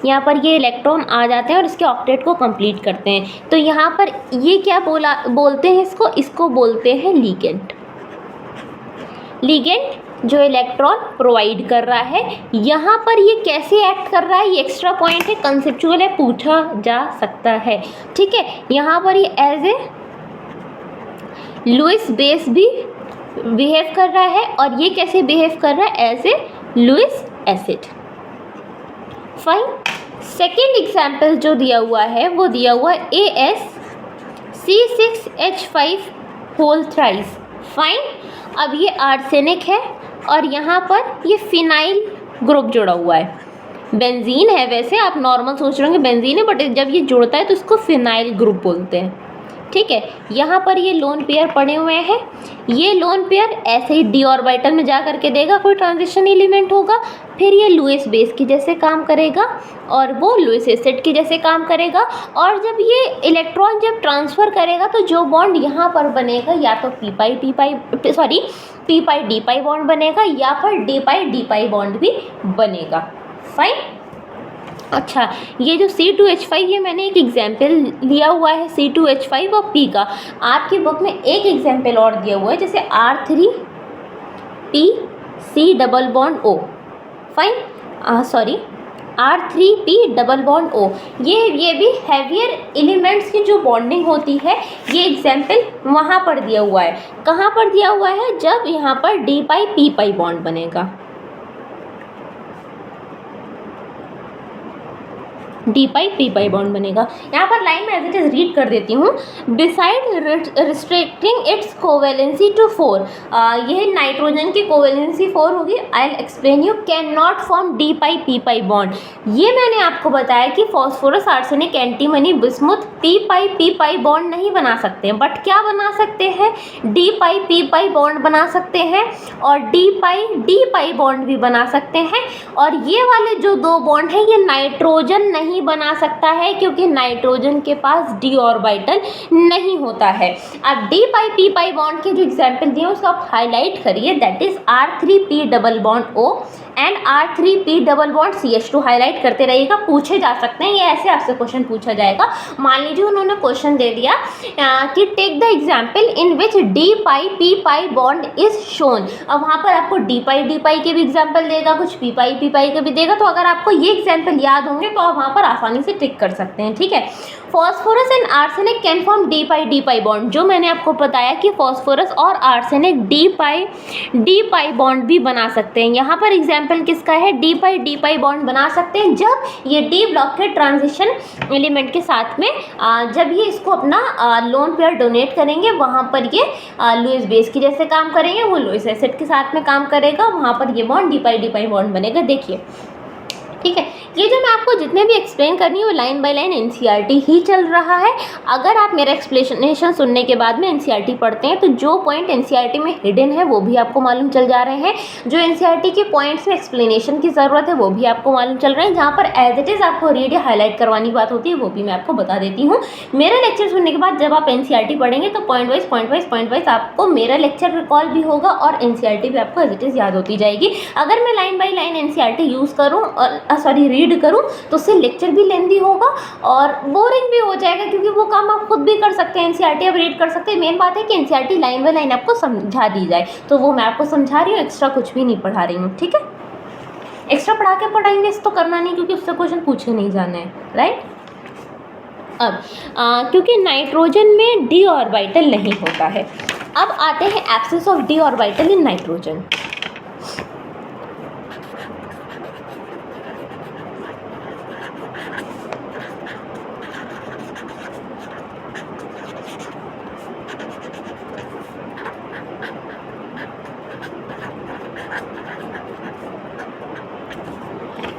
यहाँ पर ये इलेक्ट्रॉन आ जाते हैं और इसके ऑक्टेट को कंप्लीट करते हैं। तो यहाँ पर ये क्या बोलते हैं इसको बोलते हैं लिगेंड। लिगेंड जो इलेक्ट्रॉन प्रोवाइड कर रहा है, यहाँ पर ये कैसे एक्ट कर रहा है, ये एक्स्ट्रा पॉइंट है, कंसेप्चुअल है, पूछा जा सकता है, ठीक है। यहाँ पर ये एज ए लुईस बेस भी बिहेव कर रहा है और ये कैसे बिहेव कर रहा है, as a Lewis acid. Fine. Second example जो दिया हुआ है वो दिया हुआ है AsC6H5 होल थ्राइस। फाइन। अब ये आर्सेनिक है और यहाँ पर ये फिनाइल ग्रुप जुड़ा हुआ है। बेंजीन है, वैसे आप नॉर्मल सोच रहे होंगे बेंजीन है, बट जब ये जुड़ता है तो इसको फिनाइल ग्रुप बोलते हैं, ठीक है। यहाँ पर ये लोन पेयर पड़े हुए हैं। ये लोन पेयर ऐसे ही डी ऑर्बिटल में जा करके देगा, कोई ट्रांजिशन एलिमेंट होगा, फिर ये लुईस बेस की जैसे काम करेगा और वो लुईस एसिड की जैसे काम करेगा। और जब ये इलेक्ट्रॉन जब ट्रांसफ़र करेगा तो जो बॉन्ड यहाँ पर बनेगा या तो पी पाई डी पाई बॉन्ड बनेगा या फिर डी पाई बॉन्ड भी बनेगा। फाइन। अच्छा, ये जो C2H5 ये मैंने एक एग्जाम्पल लिया हुआ है C2H5 और P का। आपकी बुक में एक एग्जाम्पल और दिया हुआ है, जैसे R3PC double bond O। Fine, sorry R3P double bond O। ये भी हैवियर एलिमेंट्स की जो बॉन्डिंग होती है, ये एग्जाम्पल वहाँ पर दिया हुआ है। कहाँ पर दिया हुआ है, जब यहाँ पर D pi p pi bond बनेगा, D pi p pi bond बनेगा। यहाँ पर लाइन में एज इट इज रीड कर देती हूँ। Beside restricting its covalency to 4, यह नाइट्रोजन की कोवेलेंसी 4 होगी। I will explain you. Can not form d pi p pi bond. ये मैंने आपको बताया कि phosphorus arsenic antimony bismuth p pi bond नहीं बना सकते हैं, बट क्या बना सकते हैं, d pi p pi bond बना सकते हैं और डी पाई बॉन्ड भी बना सकते हैं। और ये वाले जो दो बॉन्ड हैं ये नाइट्रोजन नहीं बना सकता है, क्योंकि नाइट्रोजन के पास डी ऑर्बिटल नहीं होता है। अब D pi p pi bond के जो एग्जाम्पल दिए उसको आप हाईलाइट करिए, that is R3P double bond O and R3P double bond CH2। Highlight करते रहिएगा, पूछे जा सकते हैं, ये ऐसे आपसे क्वेश्चन पूछा जाएगा। मान लीजिए उन्होंने क्वेश्चन दे दिया कि take the example in which d pi p pi bond is shown. अब वहाँ पर आपको डी पाई के भी एग्जाम्पल देगा, कुछ पी पाई के भी देगा। तो अगर आपको ये एग्जाम्पल याद होंगे तो आप वहाँ पर आसानी से टिक कर सकते हैं, ठीक है। Phosphorus and arsenic can form d pi bond. जो मैंने आपको बताया कि फॉस्फोरस और आर्सेनिक डी पाई बॉन्ड भी बना सकते हैं। यहाँ पर एग्जाम्पल एग्जाम्पल किसका है, डी पाई बॉन्ड बना सकते हैं जब ये डी ब्लॉक के ट्रांजिशन एलिमेंट के साथ में जब ये इसको अपना लोन पेयर डोनेट करेंगे, वहाँ पर ये लुईस बेस की जैसे काम करेंगे, वो लुईस एसिड के साथ में काम करेगा, वहाँ पर ये बॉन्ड डी पाई बॉन्ड बनेगा। देखिए ठीक है, ये जो मैं आपको जितने भी एक्सप्लेन कर रही हूँ लाइन बाय लाइन एनसीईआरटी ही चल रहा है। अगर आप मेरा एक्सप्लेनेशन सुनने के बाद में एनसीईआरटी पढ़ते हैं तो जो पॉइंट एनसीईआरटी में हिडन है वो भी आपको मालूम चल जा रहे हैं, जो एनसीईआरटी के पॉइंट्स में एक्सप्लेनेशन की ज़रूरत है वो भी आपको मालूम चल रहे हैं। जहाँ पर एज इट इज़ आपको रीड या हाईलाइट करवानी बात होती है वो भी मैं आपको बता देती हूँ। मेरा लेक्चर सुनने के बाद जब आप एनसीईआरटी पढ़ेंगे तो पॉइंट वाइज आपको मेरा लेक्चर रिकॉल भी होगा और एनसीईआरटी भी आपको एज इट इज़ याद होती जाएगी। अगर मैं line by line NCERT use करूँ और रीड करूँ तो उससे लेक्चर भी लेंदी होगा और बोरिंग भी हो जाएगा, क्योंकि वो काम आप खुद भी कर सकते हैं, एनसीईआरटी आप रीड कर सकते हैं। मेन बात है कि एनसीईआरटी लाइन बाय लाइन आपको समझा दी जाए, तो वो मैं आपको समझा रही हूँ, एक्स्ट्रा कुछ भी नहीं पढ़ा रही हूँ। ठीक है, एक्स्ट्रा पढ़ा के पढ़ाएंगे इस तो करना नहीं, क्योंकि उससे क्वेश्चन पूछे नहीं जाने हैं, राइट। अब क्योंकि नाइट्रोजन में डी ऑर्बिटल नहीं होता है, अब आते हैं absence of D orbital in nitrogen.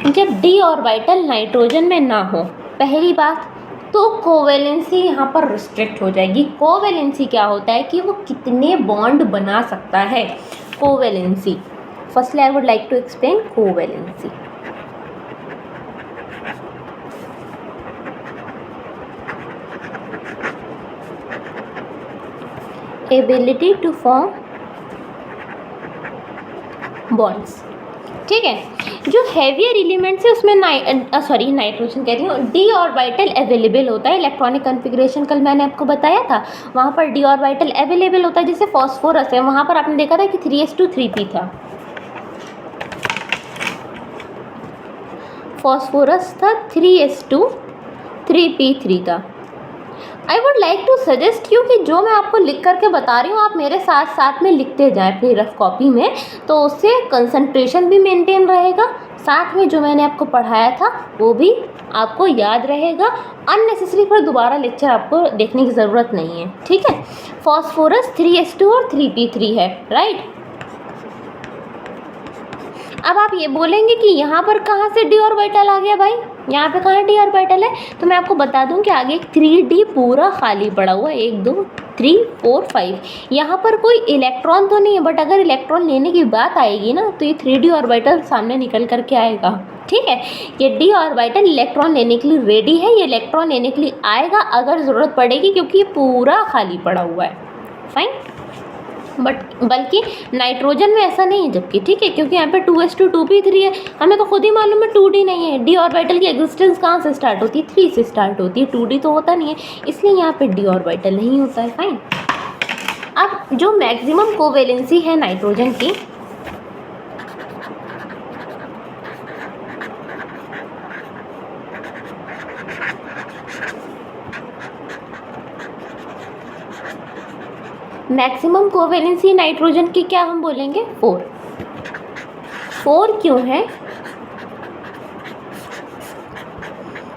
जब डी ऑर्बिटल नाइट्रोजन में ना हो, पहली बात तो कोवेलेंसी यहाँ पर रिस्ट्रिक्ट हो जाएगी। कोवेलेंसी क्या होता है कि वो कितने बॉन्ड बना सकता है, covalency. Firstly I would like to explain covalency. Ability to form bonds, ठीक है। जो हैवियर एलिमेंट्स है उसमें नाइट्रोजन कह रही हूँ, डी ऑर्बिटल अवेलेबल होता है। इलेक्ट्रॉनिक कॉन्फ़िगरेशन कल मैंने आपको बताया था, वहाँ पर डी ऑर्बिटल अवेलेबल होता है। जैसे फॉस्फोरस है, वहाँ पर आपने देखा था कि 3s2 3p था, फॉस्फोरस था 3s2 3p3 था। I would like to suggest you कि जो मैं आपको लिख करके बता रही हूँ आप मेरे साथ साथ में लिखते जाएं अपनी रफ कॉपी में, तो उससे कंसंट्रेशन भी मेंटेन रहेगा, साथ में जो मैंने आपको पढ़ाया था वो भी आपको याद रहेगा। अननेसेसरी पर दोबारा लेक्चर आपको देखने की ज़रूरत नहीं है, ठीक है। फॉस्फोरस 3s2 और 3p3 है, राइट। अब आप ये बोलेंगे कि यहाँ पर कहाँ से डी ऑर्बिटल आ गया भाई, यहाँ पे कहाँ डी ऑर्बिटल है, तो मैं आपको बता दूं कि आगे 3d पूरा खाली पड़ा हुआ है, 1 2 3 4 5, यहाँ पर कोई इलेक्ट्रॉन तो नहीं है, बट अगर इलेक्ट्रॉन लेने की बात आएगी ना तो ये 3d ऑर्बिटल सामने निकल करके आएगा, ठीक है। ये डी ऑर्बिटल इलेक्ट्रॉन लेने के लिए रेडी है, ये इलेक्ट्रॉन लेने के लिए आएगा अगर ज़रूरत पड़ेगी, क्योंकि ये पूरा खाली पड़ा हुआ है, फाइन। बल्कि नाइट्रोजन में ऐसा नहीं है जबकि, ठीक है, क्योंकि यहाँ पे 2s2 2p3 है, हमें तो खुद ही मालूम है 2d नहीं है। डी ऑर्बिटल की एग्जिस्टेंस कहाँ से स्टार्ट होती है, 3 से स्टार्ट होती है, 2d तो होता नहीं है, इसलिए यहाँ पे डी ऑर्बिटल नहीं होता है, फाइन। अब जो मैक्सिमम कोवेलेंसी है नाइट्रोजन की, मैक्सिमम कोवेलेंसी नाइट्रोजन की क्या हम बोलेंगे, 4 क्यों है,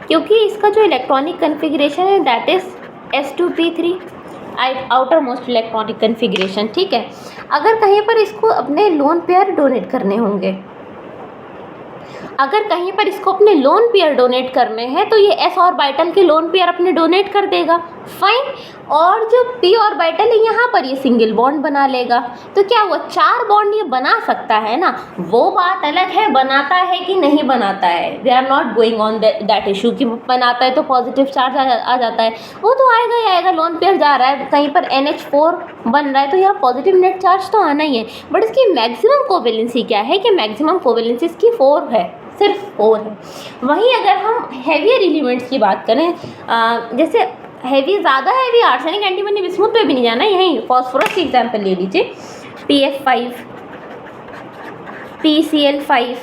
क्योंकि इसका जो इलेक्ट्रॉनिक कन्फिग्रेशन है that is s2p3, outer most electronic configuration, ठीक है। अगर कहीं पर इसको अपने लोन पेयर डोनेट करने होंगे, अगर कहीं पर इसको अपने लोन पेयर डोनेट करने हैं तो ये s ऑर्बिटल के लोन पेयर अपने डोनेट कर देगा, फाइन। और जो p ऑर्बिटल है यहाँ पर ये सिंगल बॉन्ड बना लेगा, तो क्या वो 4 बॉन्ड ये बना सकता है ना, वो बात अलग है बनाता है कि नहीं बनाता है, we are not going on that issue कि बनाता है तो पॉजिटिव चार्ज आ जाता है, वो तो आएगा ही आएगा। लोन पेयर जा रहा है, कहीं पर NH4 बन रहा है तो यहाँ पॉजिटिव नेट चार्ज तो आना ही है, बट इसकी मैक्सिमम कोवेलेंसी क्या है कि मैक्सिमम कोवेलेंसी इसकी 4 है, सिर्फ 4 है। वहीं अगर हम हैवियर एलिमेंट्स की बात करें, जैसे हैवी, ज़्यादा हैवी आर्सेनिक एंटीमनी बिस्मुथ पे भी नहीं जाना, यहीं फॉस्फोरस की एग्जांपल ले लीजिए, PF5 PCl5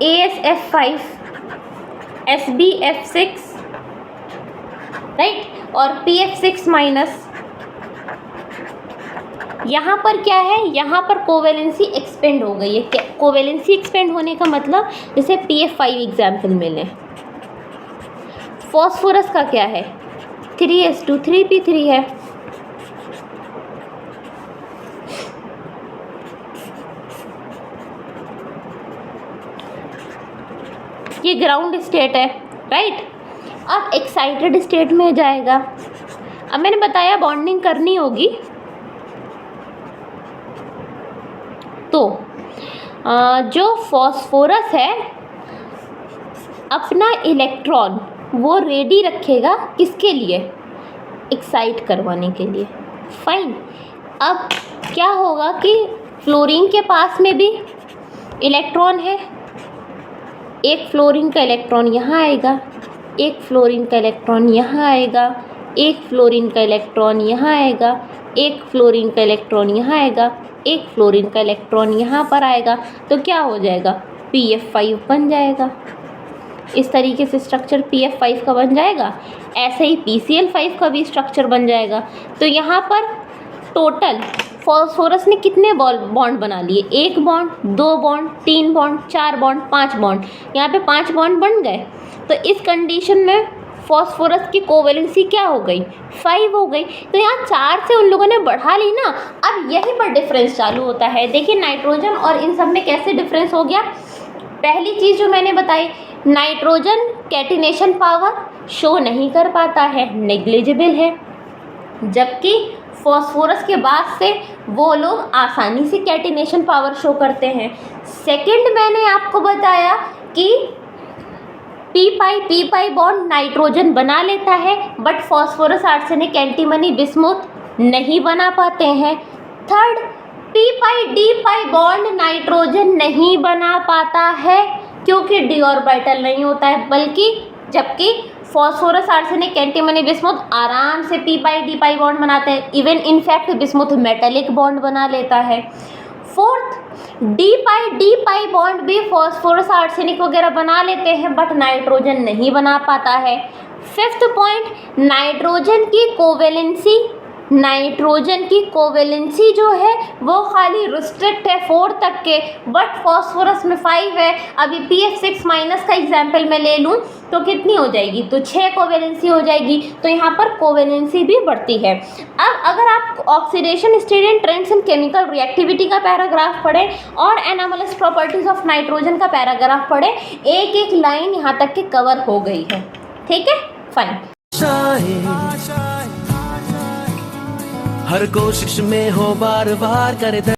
ASF5 SbF6, right, और PF6 माइनस यहाँ पर क्या है, यहाँ पर कोवेलेंसी एक्सपेंड हो गई है। कोवेलेंसी एक्सपेंड होने का मतलब जैसे PF5 एग्जाम्पल में लें, फॉस्फोरस का क्या है 3s2 3p3 है, ये ग्राउंड स्टेट है, राइट। अब एक्साइटेड स्टेट में जाएगा। अब मैंने बताया बॉन्डिंग करनी होगी, तो जो फॉस्फोरस है अपना इलेक्ट्रॉन वो रेडी रखेगा किसके लिए, एक्साइट करवाने के लिए, फाइन। अब क्या होगा कि फ्लोरीन के पास में भी इलेक्ट्रॉन है, एक फ्लोरीन का इलेक्ट्रॉन यहाँ आएगा, एक फ्लोरीन का इलेक्ट्रॉन यहाँ आएगा, एक फ्लोरीन का इलेक्ट्रॉन यहाँ आएगा, एक फ्लोरीन का इलेक्ट्रॉन यहाँ आएगा, एक फ्लोरीन का इलेक्ट्रॉन यहाँ पर आएगा, तो क्या हो जाएगा PF5 बन जाएगा। इस तरीके से स्ट्रक्चर PF5 का बन जाएगा। ऐसे ही PCl5 का भी स्ट्रक्चर बन जाएगा। तो यहाँ पर टोटल फॉस्फोरस ने कितने बॉन्ड बना लिए, 1 bond, 2 bond, 3 bond, 4 bond, 5 bond, यहाँ पे 5 बॉन्ड बन गए। तो इस कंडीशन में फॉस्फोरस की कोवेलेंसी क्या हो गई 5 हो गई। तो यहाँ 4 से उन लोगों ने बढ़ा ली ना। अब यहीं पर डिफरेंस चालू होता है। देखिए नाइट्रोजन और इन सब में कैसे डिफरेंस हो गया। पहली चीज़ जो मैंने बताई, नाइट्रोजन कैटिनेशन पावर शो नहीं कर पाता है, नेग्लिजिबल है, जबकि फॉस्फोरस के बाद से वो लोग आसानी से कैटिनेशन पावर शो करते हैं। सेकंड मैंने आपको बताया कि पी बॉन्ड नाइट्रोजन बना लेता है, but phosphorus, arsenic, antimony, bismuth नहीं बना पाते हैं। थर्ड, पी बॉन्ड नाइट्रोजन नहीं बना पाता है क्योंकि डी ऑर्बिटल नहीं होता है, बल्कि जबकि फॉस्फोरस, आर्सेनिक, एंटीमनी, बिस्मुथ आराम से पी बॉन्ड बनाते हैं। Even in fact bismuth metallic bond बना लेता है। फोर्थ, डी पाई बॉन्ड भी फॉस्फोरस, आर्सेनिक वगैरह बना लेते हैं, बट नाइट्रोजन नहीं बना पाता है। फिफ्थ पॉइंट, नाइट्रोजन की कोवेलेंसी जो है वो खाली रिस्ट्रिक्ट है 4 तक के, बट फॉस्फोरस में 5 है। अभी PF6 माइनस का एग्जाम्पल मैं ले लूँ तो कितनी हो जाएगी, तो 6 कोवेलेंसी हो जाएगी। तो यहाँ पर कोवेलेंसी भी बढ़ती है। अब अगर आप oxidation state and trends in chemical reactivity का पैराग्राफ पढ़ें और एनामलस प्रॉपर्टीज ऑफ नाइट्रोजन का पैराग्राफ पढ़ें, एक एक लाइन यहाँ तक के कवर हो गई है। ठीक है, फाइन। हर कोशिश में हो बार बार करे